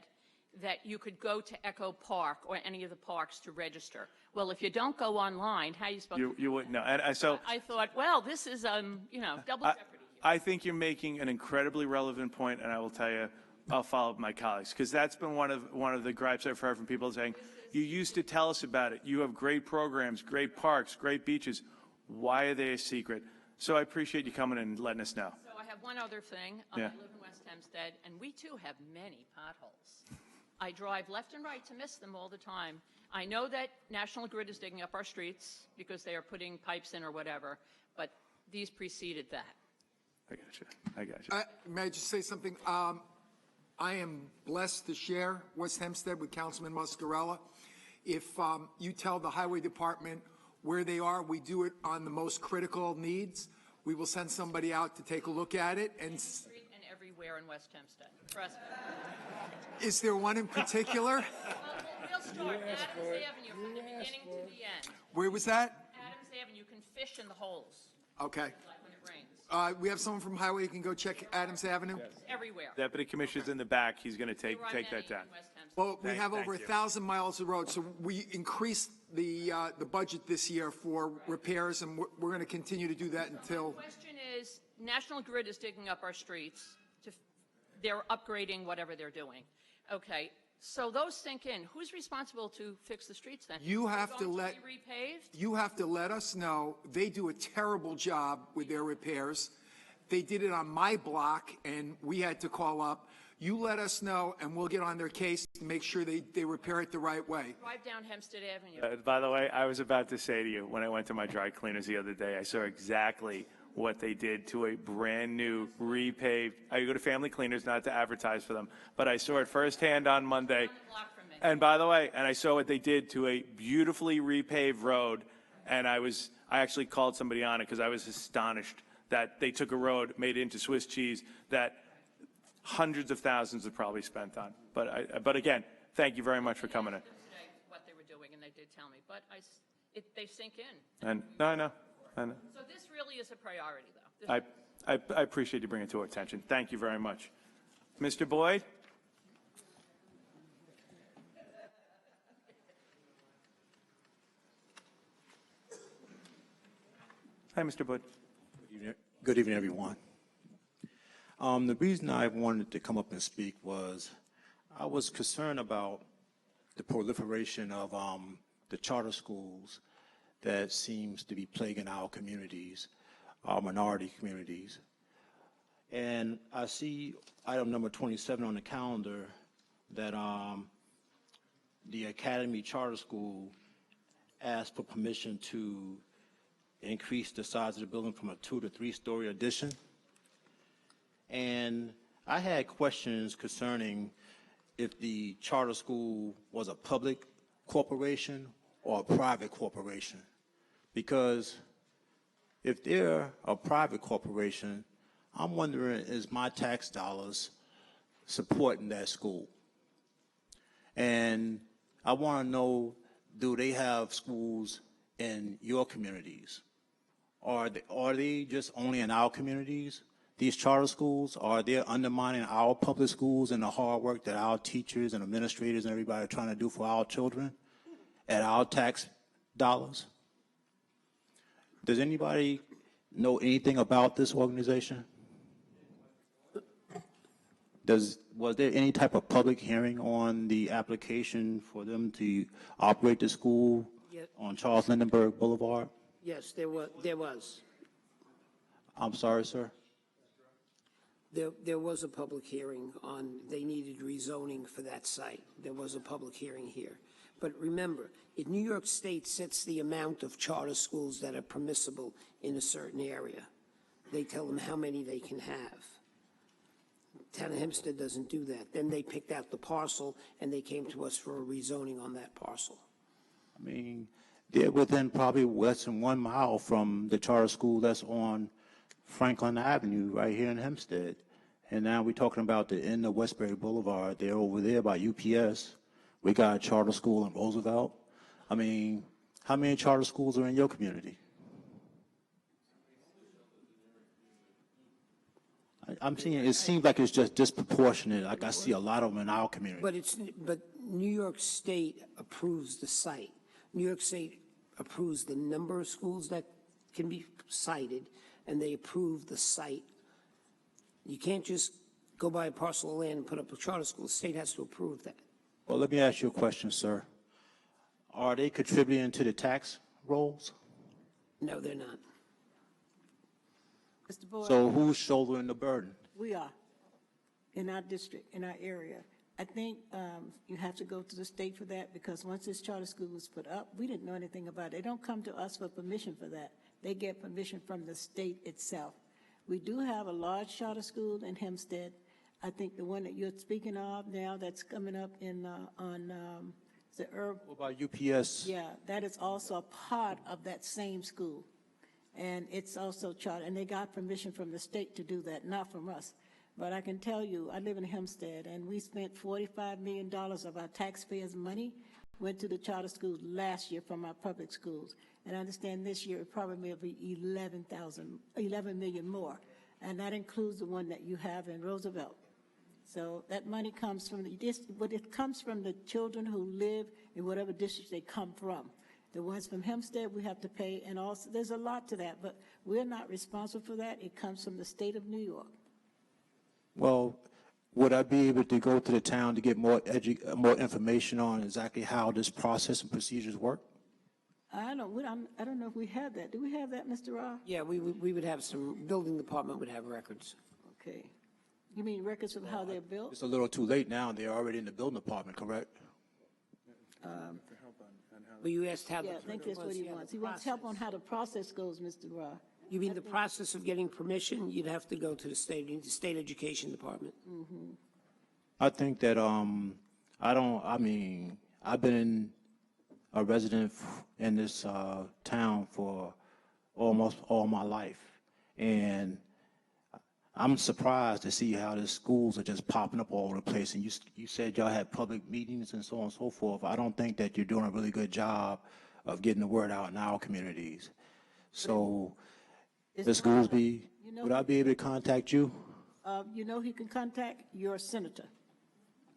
that you could go to Echo Park or any of the parks to register. Well, if you don't go online, how are you supposed to? You wouldn't know. And so I thought, well, this is, you know, double jeopardy here. I think you're making an incredibly relevant point, and I will tell you, I'll follow up with my colleagues, because that's been one of the gripes I've heard from people saying, you used to tell us about it. You have great programs, great parks, great beaches. Why are they a secret? So I appreciate you coming and letting us know. So I have one other thing. Yeah. I live in West Hempstead, and we too have many potholes. I drive left and right to miss them all the time. I know that National Grid is digging up our streets because they are putting pipes in or whatever, but these preceded that. I got you. May I just say something? I am blessed to share West Hempstead with Councilman Muscarella. If you tell the Highway Department where they are, we do it on the most critical needs. We will send somebody out to take a look at it. And street and everywhere in West Hempstead. Trust me. Is there one in particular? Well, we'll start Adams Avenue from the beginning to the end. Where was that? Adams Avenue, you can fish in the holes. Okay. Like when it rains. We have someone from Highway who can go check Adams Avenue. Everywhere. Deputy Commissioner's in the back. He's going to take that down. Well, we have Thank over you. 1,000 miles of road, so we increased the budget this year for repairs, and we're going to continue to do that until. The question is, National Grid is digging up our streets. They're upgrading whatever they're doing. Okay, so those sink in. Who's responsible to fix the streets then? You have to Going let. be repaved? You have to let us know. They do a terrible job with their repairs. They did it on my block, and we had to call up. You let us know, and we'll get on their case to make sure they repair it the right way. Drive down Hempstead Avenue. By the way, I was about to say to you, when I went to my dry cleaners the other day, I saw exactly what they did to a brand new repaved. I go to Family Cleaners, not to advertise for them, but I saw it firsthand on Monday. And by the way, and I saw what they did to a beautifully repaved road, and I actually called somebody on it because I was astonished that they took a road made into Swiss cheese that hundreds of thousands are probably spent on. But again, thank you very much for coming in. What they were doing, and they did tell me, but they sink in. And no, I know. So this really is a priority, though. I appreciate you bringing it to our attention. Thank you very much. Mr. Boyd? Hi, Mr. Boyd. Good evening, everyone. The reason I wanted to come up and speak was I was concerned about the proliferation of the charter schools that seems to be plaguing our communities, our minority communities. And I see item number 27 on the calendar that the Academy Charter School asked for permission to increase the size of the building from a 2 to 3 story addition. And I had questions concerning if the charter school was a public corporation or a private corporation. Because if they're a private corporation, I'm wondering, is my tax dollars supporting that school? And I want to know, do they have schools in your communities? Are they just only in our communities, these charter schools? Are they undermining our public schools and the hard work that our teachers and administrators and everybody are trying to do for our children at our tax dollars? Does anybody know anything about this organization? Was there any type of public hearing on the application for them to operate the school on Charles Lindenberg Boulevard? Yes, there was. I'm sorry, sir? There was a public hearing on, they needed rezoning for that site. There was a public hearing here. But remember, if New York State sets the amount of charter schools that are permissible in a certain area, they tell them how many they can have. Town of Hempstead doesn't do that. Then they picked out the parcel, and they came to us for a rezoning on that parcel. I mean, they're within probably less than 1 mile from the charter school that's on Franklin Avenue right here in Hempstead. And now we're talking about the end of Westbury Boulevard. They're over there by UPS. We got a charter school in Roosevelt. I mean, how many charter schools are in your community? I'm seeing, it seems like it's just disproportionate. Like I see a lot of them in our community. But New York State approves the site. New York State approves the number of schools that can be cited, and they approve the site. You can't just go buy a parcel of land and put up a charter school. The state has to approve that. Well, let me ask you a question, sir. Are they contributing to the tax rolls? No, they're not. Mr. Boyd, So who's shouldering the burden? we are, in our district, in our area. I think you have to go to the state for that, because once this charter school was put up, we didn't know anything about it. They don't come to us for permission for that. They get permission from the state itself. We do have a large charter school in Hempstead. I think the one that you're speaking of now that's coming up in on the Herb. What about UPS? Yeah, that is also a part of that same school. And it's also charter, and they got permission from the state to do that, not from us. But I can tell you, I live in Hempstead, and we spent $45 million of our taxpayers' money went to the charter schools last year from our public schools. And I understand this year it probably will be 11 million more. And that includes the one that you have in Roosevelt. So that money comes from but it comes from the children who live in whatever district they come from. The ones from Hempstead we have to pay, and also there's a lot to that, but we're not responsible for that. It comes from the state of New York. Well, would I be able to go to the town to get more information on exactly how this process and procedures work? I don't know if we have that. Do we have that, Mr. Ra? Yeah, we would have some, building department would have records. Okay. You mean records of how they're built? It's a little too late now. They're already in the building department, correct? Well, you asked how Yeah, I think that's what he wants. He wants help on how the process goes, Mr. Ra. You mean the process of getting permission? You'd have to go to the state education department. Mm-hmm. I think that I've been a resident in this town for almost all my life, and I'm surprised to see how the schools are just popping up all over the place. And you said y'all had public meetings and so on and so forth. I don't think that you're doing a really good job of getting the word out in our communities. So, Ms. Goolsby, would I be able to contact you? You know, he can contact your senator,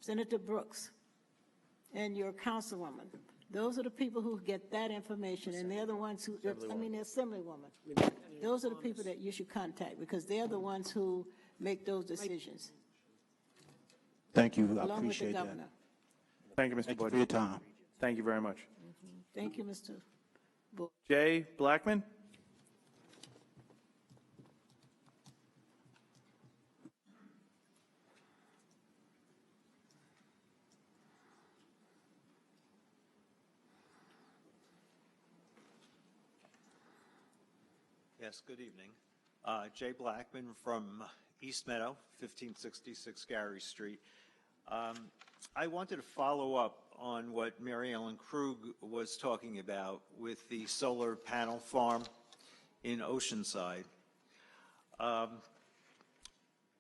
Senator Brooks, and your councilwoman. Those are the people who get that information, and they're the ones who, the assemblywoman. Those are the people that you should contact, because they're the ones who make those decisions. Thank you. I Along with the appreciate that. governor. Thank you, Mr. Thank you Boyd. for your time. Thank you very much. Thank you, Mr. Boyd. Jay Blackman? Yes, good evening. Jay Blackman from East Meadow, 1566 Gary Street. I wanted to follow up on what Mary Ellen Krug was talking about with the solar panel farm in Oceanside.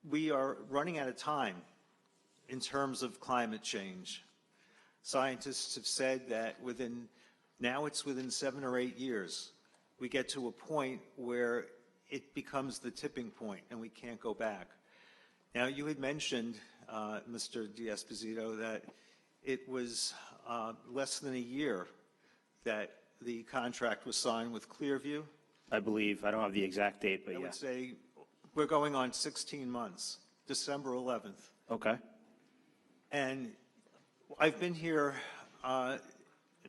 We are running out of time in terms of climate change. Scientists have said that now it's within 7 or 8 years, we get to a point where it becomes the tipping point and we can't go back. Now, you had mentioned, Mr. D'Esposito, that it was less than a year that the contract was signed with Clearview. I believe. I don't have the exact date, but I yeah. would say we're going on 16 months, December 11th. Okay. And I've been here,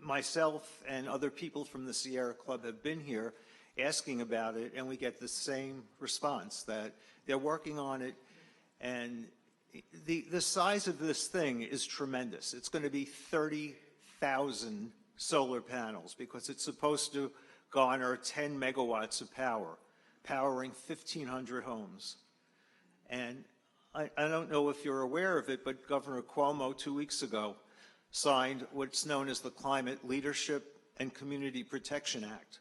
myself and other people from the Sierra Club have been here asking about it, and we get the same response, that they're working on it, and the size of this thing is tremendous. It's going to be 30,000 solar panels because it's supposed to garner 10 megawatts of power, powering 1,500 homes. And I don't know if you're aware of it, but Governor Cuomo 2 weeks ago signed what's known as the Climate Leadership and Community Protection Act.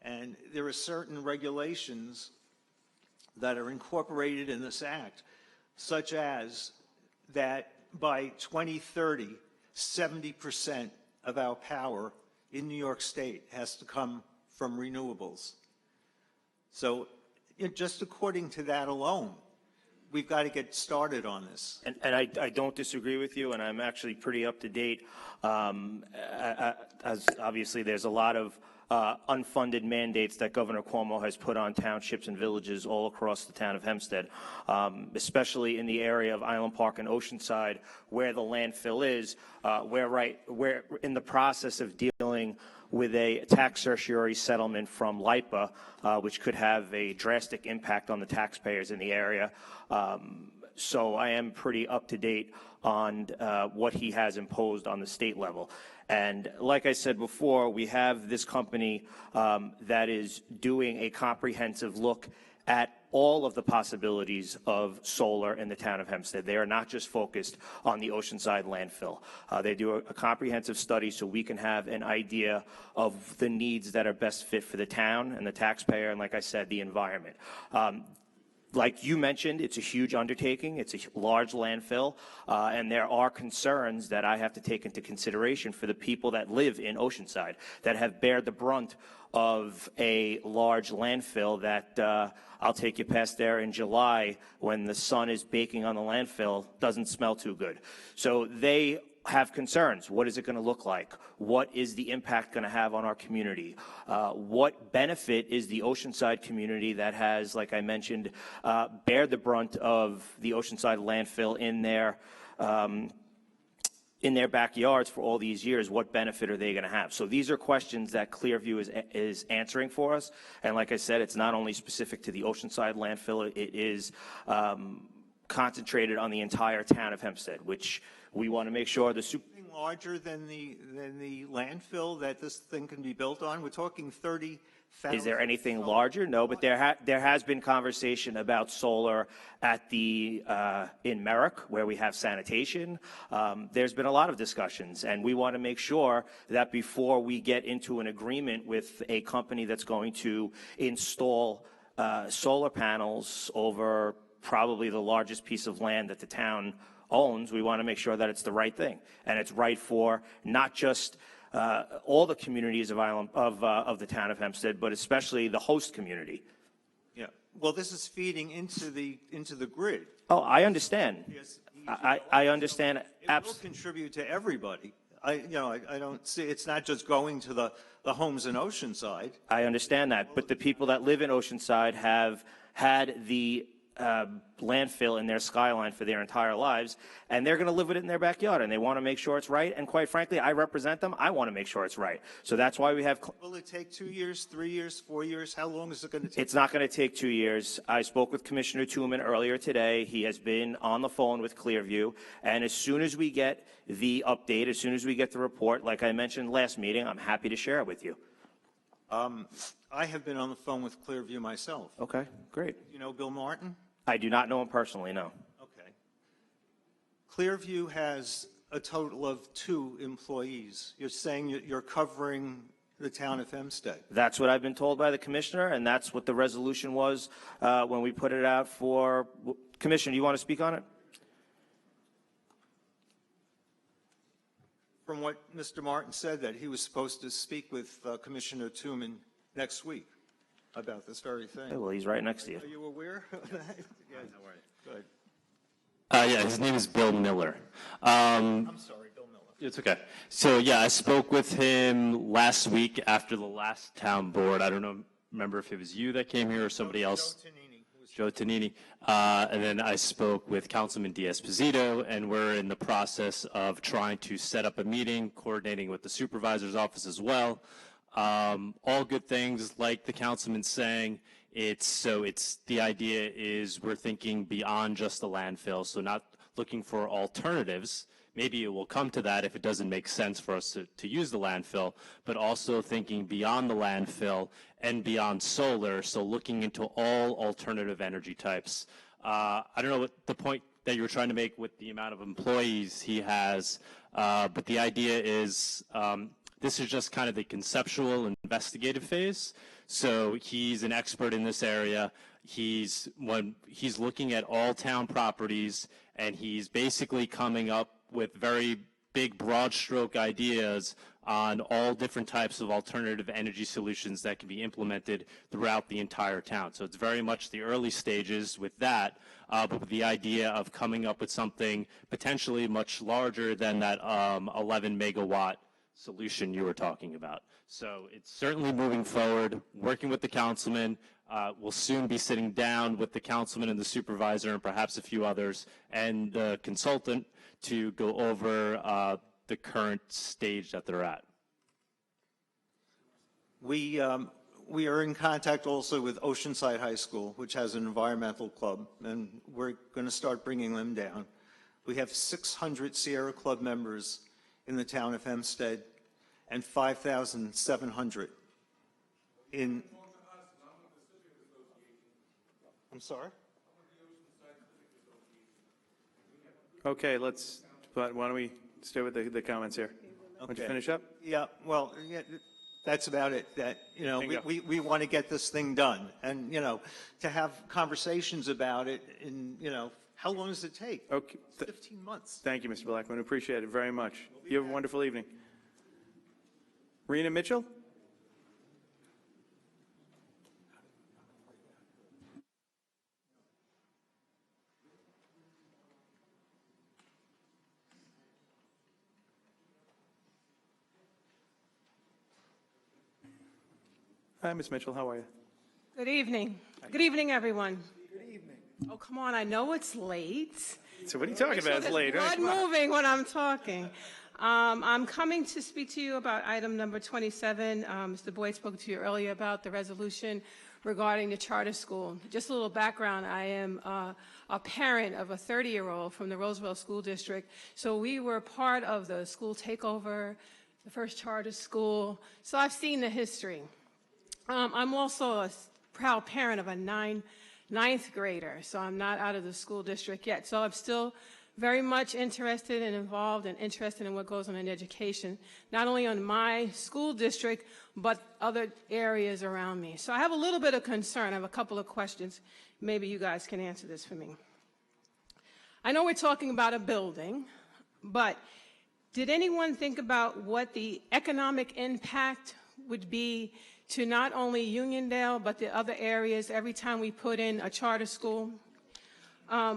And there are certain regulations that are incorporated in this act, such as that by 2030, 70% of our power in New York State has to come from renewables. So just according to that alone, we've got to get started on this. And I don't disagree with you, and I'm actually pretty up to date. As obviously there's a lot of unfunded mandates that Governor Cuomo has put on townships and villages all across the town of Hempstead, especially in the area of Island Park and Oceanside, where the landfill is. We're in the process of dealing with a tax certiorari settlement from LIPA, which could have a drastic impact on the taxpayers in the area. So I am pretty up to date on what he has imposed on the state level. And like I said before, we have this company that is doing a comprehensive look at all of the possibilities of solar in the town of Hempstead. They are not just focused on the Oceanside landfill. They do a comprehensive study so we can have an idea of the needs that are best fit for the town and the taxpayer, and like I said, the environment. Like you mentioned, it's a huge undertaking. It's a large landfill, and there are concerns that I have to take into consideration for the people that live in Oceanside, that have bared the brunt of a large landfill that I'll take you past there in July when the sun is baking on the landfill, doesn't smell too good. So they have concerns. What is it going to look like? What is the impact going to have on our community? What benefit is the Oceanside community that has, like I mentioned, bared the brunt of the Oceanside landfill in their backyards for all these years? What benefit are they going to have? So these are questions that Clearview is answering for us. And like I said, it's not only specific to the Oceanside landfill, it is concentrated on the entire town of Hempstead, which we want to make sure the larger than the landfill that this thing can be built on. We're talking 30,000. Is there anything larger? No, but there has been conversation about solar at the in Merrick, where we have sanitation. There's been a lot of discussions, and we want to make sure that before we get into an agreement with a company that's going to install solar panels over probably the largest piece of land that the town owns, we want to make sure that it's the right thing, and it's right for not just all the communities of the town of Hempstead, but especially the host community. Yeah. Well, this is feeding into the grid. Oh, I understand. Yes, I understand. It will contribute to everybody. I don't see, it's not just going to the homes in Oceanside. I understand that, but the people that live in Oceanside have had the landfill in their skyline for their entire lives, and they're going to live with it in their backyard, and they want to make sure it's right. And quite frankly, I represent them. I want to make sure it's right. So that's why we have. Will it take 2 years, 3 years, 4 years? How long is it going to take? It's not going to take 2 years. I spoke with Commissioner Tooman earlier today. He has been on the phone with Clearview, and as soon as we get the update, as soon as we get the report, like I mentioned last meeting, I'm happy to share it with you. I have been on the phone with Clearview myself. Okay, great. You know Bill Martin? I do not know him personally, no. Okay. Clearview has a total of 2 employees. You're saying you're covering the town of Hempstead. That's what I've been told by the commissioner, and that's what the resolution was when we put it out for. Commissioner, do you want to speak on it? From what Mr. Martin said, that he was supposed to speak with Commissioner Tooman next week about this very thing. Okay, well, he's right next to you. Are you aware of that? Yeah, good. Yeah, his name is Bill Miller. I'm sorry, Bill Miller. It's okay. So, yeah, I spoke with him last week after the last town board. I don't remember if it was you that came here or somebody else. Joe Tonini. And then I spoke with Councilman D'Esposito, and we're in the process of trying to set up a meeting, coordinating with the supervisor's office as well. All good things, like the councilman's saying. The idea is we're thinking beyond just the landfill, so not looking for alternatives. Maybe it will come to that if it doesn't make sense for us to use the landfill, but also thinking beyond the landfill and beyond solar, so looking into all alternative energy types. I don't know what the point that you were trying to make with the amount of employees he has, but the idea is this is just kind of the conceptual and investigative phase. So he's an expert in this area. He's looking at all town properties, and he's basically coming up with very big, broad stroke ideas on all different types of alternative energy solutions that can be implemented throughout the entire town. So it's very much the early stages with that, but with the idea of coming up with something potentially much larger than that 11 megawatt solution you were talking about. So it's certainly moving forward, working with the councilman. We'll soon be sitting down with the councilman and the supervisor and perhaps a few others and the consultant to go over the current stage that they're at. We are in contact also with Oceanside High School, which has an environmental club, and we're going to start bringing them down. We have 600 Sierra Club members in the town of Hempstead and 5,700 in. I'm sorry? Okay, why don't we stay with the comments here? Why don't you finish up? Yeah, well, yeah, that's about it. That, you know, we want to get this thing done, and, you know, to have conversations about it in, you know, how long does it take? Okay. 15 months. Thank you, Mr. Blackman. Appreciate it very much. You have a wonderful evening. Rena Mitchell? Hi, Ms. Mitchell. How are you? Good evening. Good evening, everyone. Good evening. Oh, come on. I know it's late. So what are you talking about? It's late. Blood moving when I'm talking. I'm coming to speak to you about item number 27. Mr. Boyd spoke to you earlier about the resolution regarding the charter school. Just a little background. I am a parent of a 30-year-old from the Roseville School District. So we were part of the school takeover, the first charter school. So I've seen the history. I'm also a proud parent of a ninth grader, so I'm not out of the school district yet. So I'm still very much interested and involved and interested in what goes on in education, not only on my school district, but other areas around me. So I have a little bit of concern. I have a couple of questions. Maybe you guys can answer this for me. I know we're talking about a building, but did anyone think about what the economic impact would be to not only Uniondale, but the other areas every time we put in a charter school?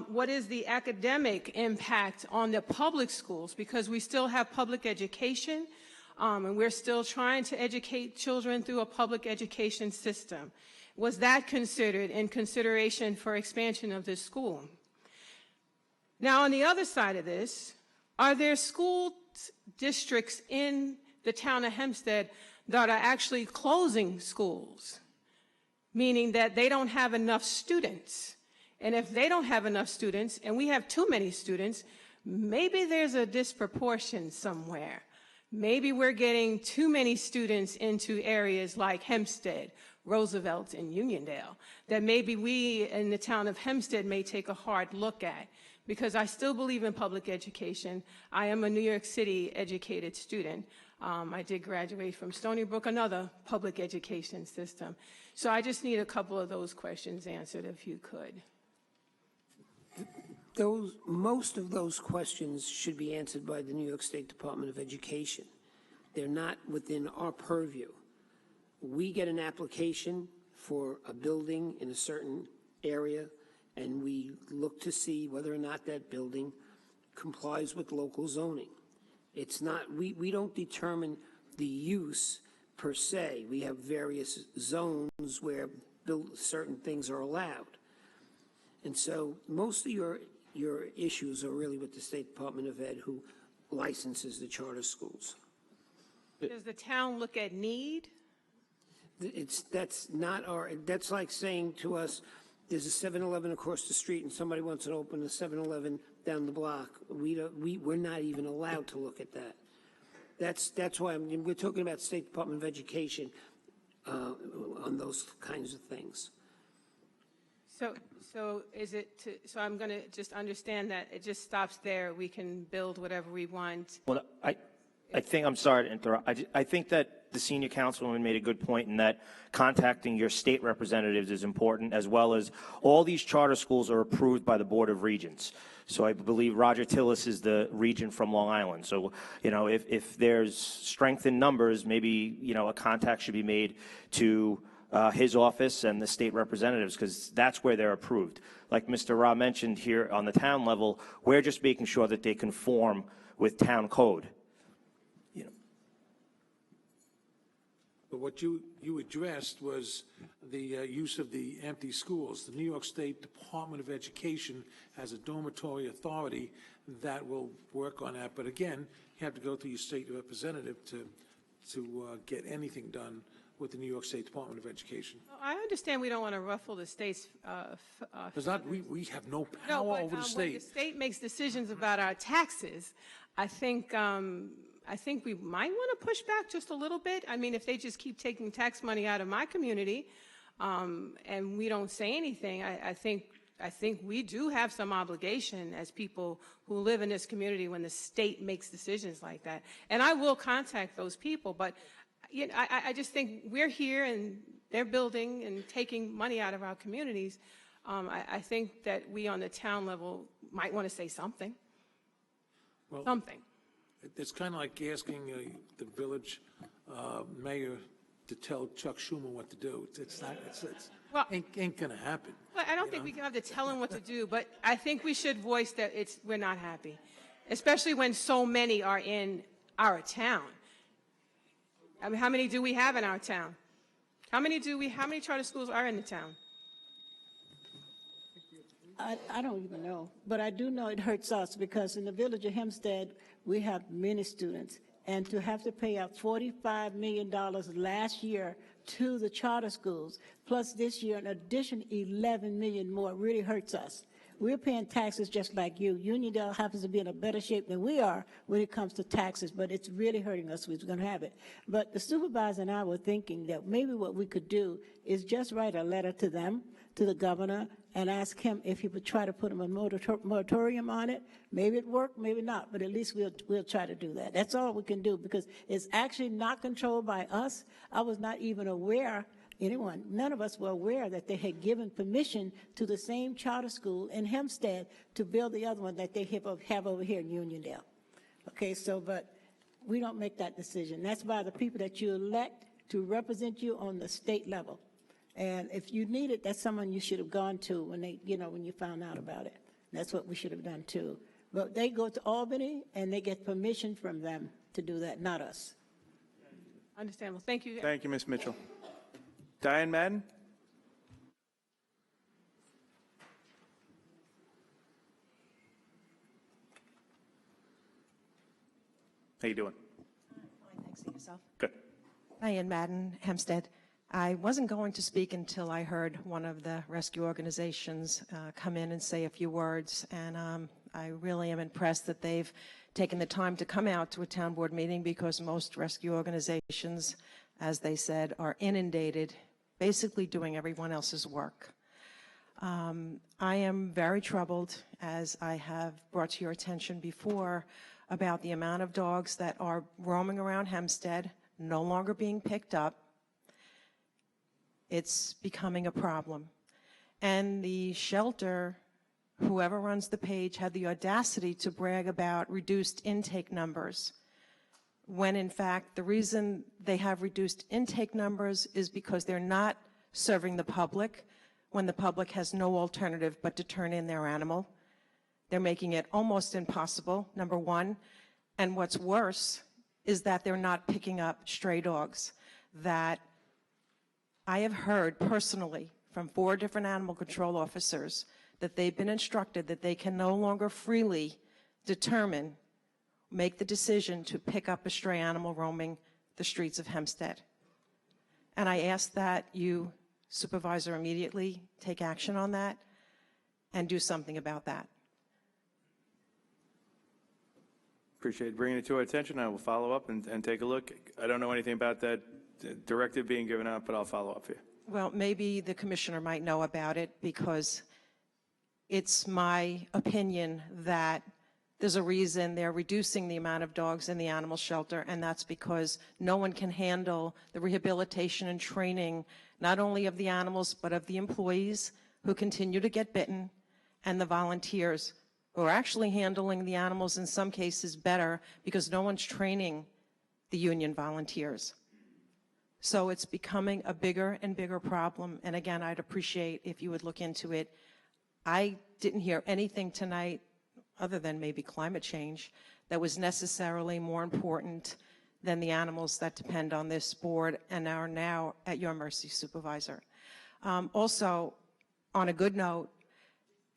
What is the academic impact on the public schools? Because we still have public education, and we're still trying to educate children through a public education system. Was that considered in consideration for expansion of this school? Now, on the other side of this, are there school districts in the town of Hempstead that are actually closing schools, meaning that they don't have enough students? And if they don't have enough students, and we have too many students, maybe there's a disproportion somewhere. Maybe we're getting too many students into areas like Hempstead, Roosevelt, and Uniondale that maybe we in the town of Hempstead may take a hard look at, because I still believe in public education. I am a New York City educated student. I did graduate from Stony Brook, another public education system. So I just need a couple of those questions answered if you could. Most of those questions should be answered by the New York State Department of Education. They're not within our purview. We get an application for a building in a certain area, and we look to see whether or not that building complies with local zoning. It's not, we don't determine the use per se. We have various zones where certain things are allowed. And so most of your issues are really with the State Department of Ed, who licenses the charter schools. Does the town look at need? That's like saying to us, there's a 7-Eleven across the street and somebody wants to open a 7-Eleven down the block. We're not even allowed to look at that. That's why we're talking about State Department of Education on those kinds of things. So is it so I'm going to just understand that it just stops there. We can build whatever we want. Well, I think, I'm sorry to interrupt. I think that the senior councilwoman made a good point in that contacting your state representatives is important, as well as all these charter schools are approved by the Board of Regents. So I believe Roger Tillis is the regent from Long Island. So, you know, if there's strength in numbers, maybe, you know, a contact should be made to his office and the state representatives, because that's where they're approved. Like Mr. Ra mentioned here on the town level, we're just making sure that they conform with town code. But what you addressed was the use of the empty schools. The New York State Department of Education has a dormitory authority that will work on that. But again, you have to go through your state representative to get anything done with the New York State Department of Education. I understand we don't want to ruffle the state's. We have no power over the state. When the state makes decisions about our taxes, I think we might want to push back just a little bit. I mean, if they just keep taking tax money out of my community and we don't say anything, I think we do have some obligation as people who live in this community when the state makes decisions like that. And I will contact those people, but you know, I just think we're here and they're building and taking money out of our communities. I think that we on the town level might want to say something. Well, something. It's kind of like asking the village mayor to tell Chuck Schumer what to do. It's not. Ain't gonna happen. Well, I don't think we can have to tell him what to do, but I think we should voice that we're not happy, especially when so many are in our town. I mean, how many do we have in our town? How many charter schools are in the town? I don't even know, but I do know it hurts us because in the village of Hempstead, we have many students, and to have to pay out $45 million last year to the charter schools, plus this year an addition $11 million more, really hurts us. We're paying taxes just like you. Uniondale happens to be in a better shape than we are when it comes to taxes, but it's really hurting us. We're going to have it. But the supervisor and I were thinking that maybe what we could do is just write a letter to them, to the governor, and ask him if he would try to put a moratorium on it. Maybe it worked, maybe not, but at least we'll try to do that. That's all we can do because it's actually not controlled by us. I was not even aware, none of us were aware that they had given permission to the same charter school in Hempstead to build the other one that they have over here in Uniondale. Okay, so, but we don't make that decision. That's by the people that you elect to represent you on the state level. And if you need it, that's someone you should have gone to when when you found out about it. That's what we should have done too. But they go to Albany and they get permission from them to do that, not us. Understandable. Thank you. Thank you, Ms. Mitchell. Diane Madden? How you doing? Fine, thanks. And yourself? Good. Diane Madden, Hempstead. I wasn't going to speak until I heard one of the rescue organizations come in and say a few words, and I really am impressed that they've taking the time to come out to a town board meeting because most rescue organizations, as they said, are inundated, basically doing everyone else's work. I am very troubled, as I have brought to your attention before, about the amount of dogs that are roaming around Hempstead, no longer being picked up. It's becoming a problem. And the shelter, whoever runs the page, had the audacity to brag about reduced intake numbers, when in fact the reason they have reduced intake numbers is because they're not serving the public when the public has no alternative but to turn in their animal. They're making it almost impossible, number one. And what's worse is that they're not picking up stray dogs. That I have heard personally from 4 different animal control officers that they've been instructed that they can no longer freely make the decision to pick up a stray animal roaming the streets of Hempstead. And I ask that you, Supervisor, immediately take action on that and do something about that. Appreciate bringing it to our attention. I will follow up and take a look. I don't know anything about that directive being given out, but I'll follow up here. Well, maybe the commissioner might know about it, because it's my opinion that there's a reason they're reducing the amount of dogs in the animal shelter, and that's because no one can handle the rehabilitation and training, not only of the animals, but of the employees who continue to get bitten, and the volunteers who are actually handling the animals in some cases better because no one's training the union volunteers. So it's becoming a bigger and bigger problem, and again, I'd appreciate if you would look into it. I didn't hear anything tonight, other than maybe climate change, that was necessarily more important than the animals that depend on this board and are now at your mercy, Supervisor. Also, on a good note,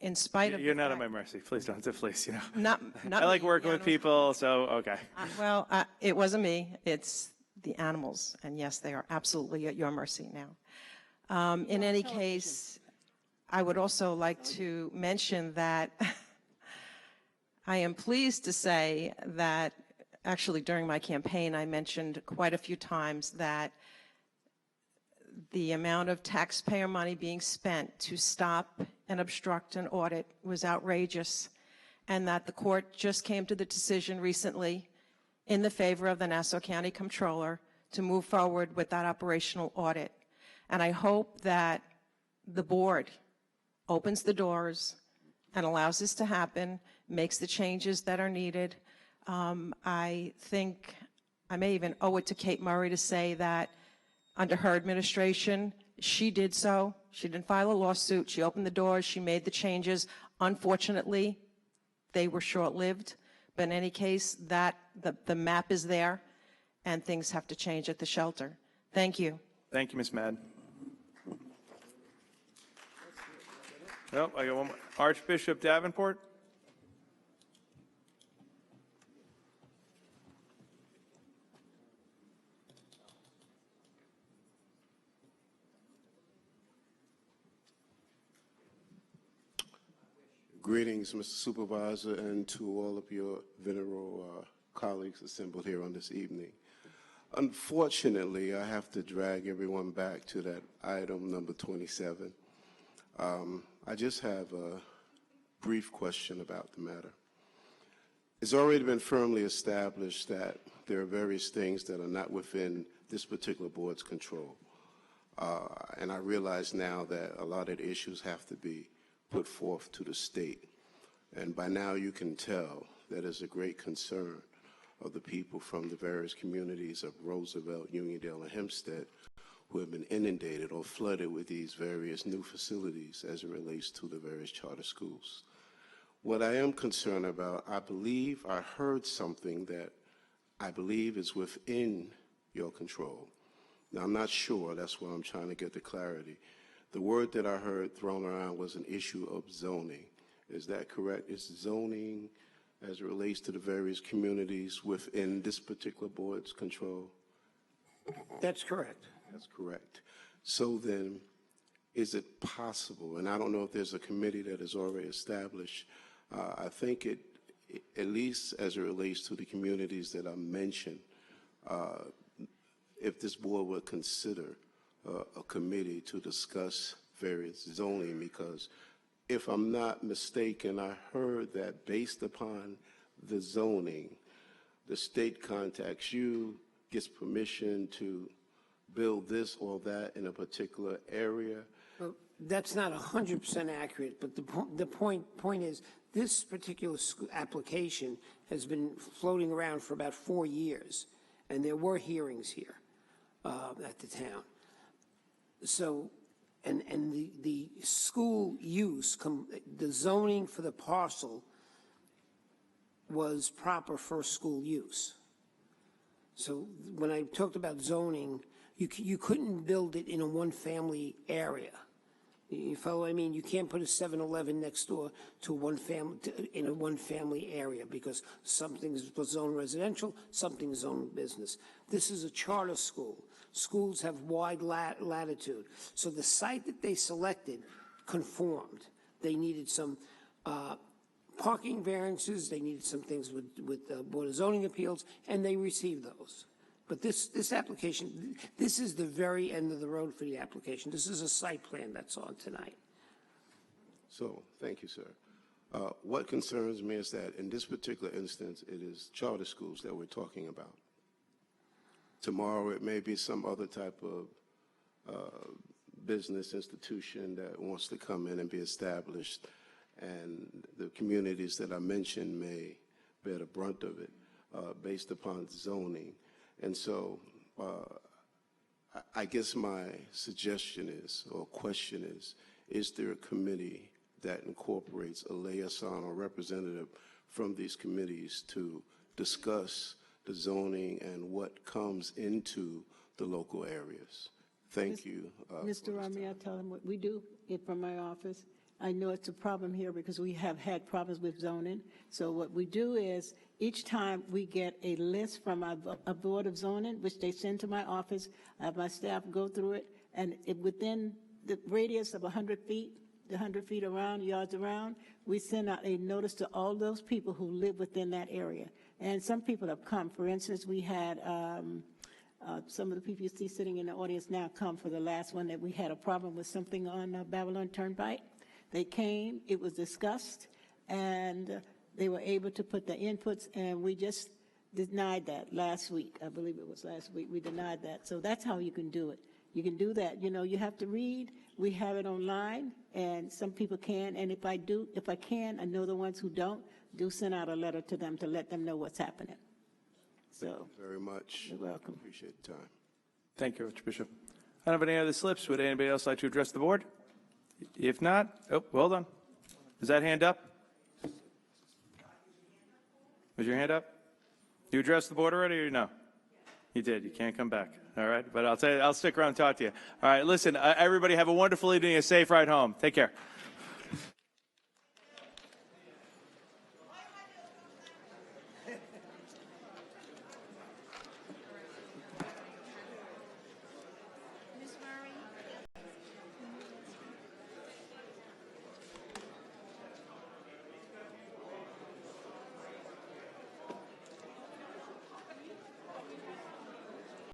in spite of... You're not at my mercy. Please don't. Please, you know. Not I like working with people, so okay. Well, it wasn't me. It's the animals, and yes, they are absolutely at your mercy now. In any case, I would also like to mention that I am pleased to say that actually during my campaign, I mentioned quite a few times that the amount of taxpayer money being spent to stop and obstruct an audit was outrageous, and that the court just came to the decision recently in the favor of the Nassau County Comptroller to move forward with that operational audit. And I hope that the board opens the doors and allows this to happen, makes the changes that are needed. I think I may even owe it to Kate Murray to say that under her administration, she did so. She didn't file a lawsuit. She opened the doors. She made the changes. Unfortunately, they were short-lived. But in any case, the map is there, and things have to change at the shelter. Thank you. Thank you, Ms. Madden. Nope, I got one more. Archbishop Davenport. Greetings, Mr. Supervisor, and to all of your venerable colleagues assembled here on this evening. Unfortunately, I have to drag everyone back to that item number 27. I just have a brief question about the matter. It's already been firmly established that there are various things that are not within this particular board's control. And I realize now that a lot of the issues have to be put forth to the state. And by now you can tell that is a great concern of the people from the various communities of Roosevelt, Uniondale, and Hempstead who have been inundated or flooded with these various new facilities as it relates to the various charter schools. What I am concerned about, I believe I heard something that I believe is within your control. Now, I'm not sure. That's why I'm trying to get the clarity. The word that I heard thrown around was an issue of zoning. Is that correct? Is zoning, as it relates to the various communities, within this particular board's control? That's correct. That's correct. So then, is it possible, and I don't know if there's a committee that is already established, I think it at least as it relates to the communities that I mentioned, if this board would consider a committee to discuss various zoning, because if I'm not mistaken, I heard that based upon the zoning, the state contacts you, gets permission to build this or that in a particular area. Well, that's not 100% accurate, but the point is, this particular application has been floating around for about 4 years, and there were hearings here at the town. So, and the school use, the zoning for the parcel was proper for school use. So when I talked about zoning, you couldn't build it in a one-family area. You follow what I mean? You can't put a 7-Eleven next door to in a one-family area because something is zoned residential, something is zoned business. This is a charter school. Schools have wide latitude. So the site that they selected conformed. They needed some parking variances, they needed some things with the Board of Zoning Appeals, and they received those. But this application, this is the very end of the road for the application. This is a site plan that's on tonight. So, thank you, sir. What concerns me is that in this particular instance, it is charter schools that we're talking about. Tomorrow, it may be some other type of business institution that wants to come in and be established, and the communities that I mentioned may bear the brunt of it based upon zoning. And so I guess my suggestion is, or question is there a committee that incorporates a liaison or representative from these committees to discuss the zoning and what comes into the local areas? Thank you. Mr. Rami, I tell him what we do from my office. I know it's a problem here because we have had problems with zoning. So what we do is each time we get a list from a Board of Zoning, which they send to my office, I have my staff go through it, and within the radius of 100 feet, the 100 feet around, yards around, we send out a notice to all those people who live within that area. And some people have come. For instance, we had some of the people you see sitting in the audience now come for the last one that we had a problem with something on Babylon Turnpike. They came, it was discussed, and they were able to put the inputs, and we just denied that last week. I believe it was last week. We denied that. So that's how you can do it. You can do that. You know, you have to read. We have it online, and some people can. And if I can, I know the ones who don't, do send out a letter to them to let them know what's happening. So, thank you very much. You're welcome. Appreciate the time. Thank you, Mr. Bishop. I don't have any other slips. Would anybody else like to address the board? If not, oh, hold on. Is that hand up? Was your hand up? You addressed the board already or no? You did. You can't come back. All right. But I'll stick around and talk to you. All right. Listen, everybody have a wonderful evening, a safe ride home. Take care.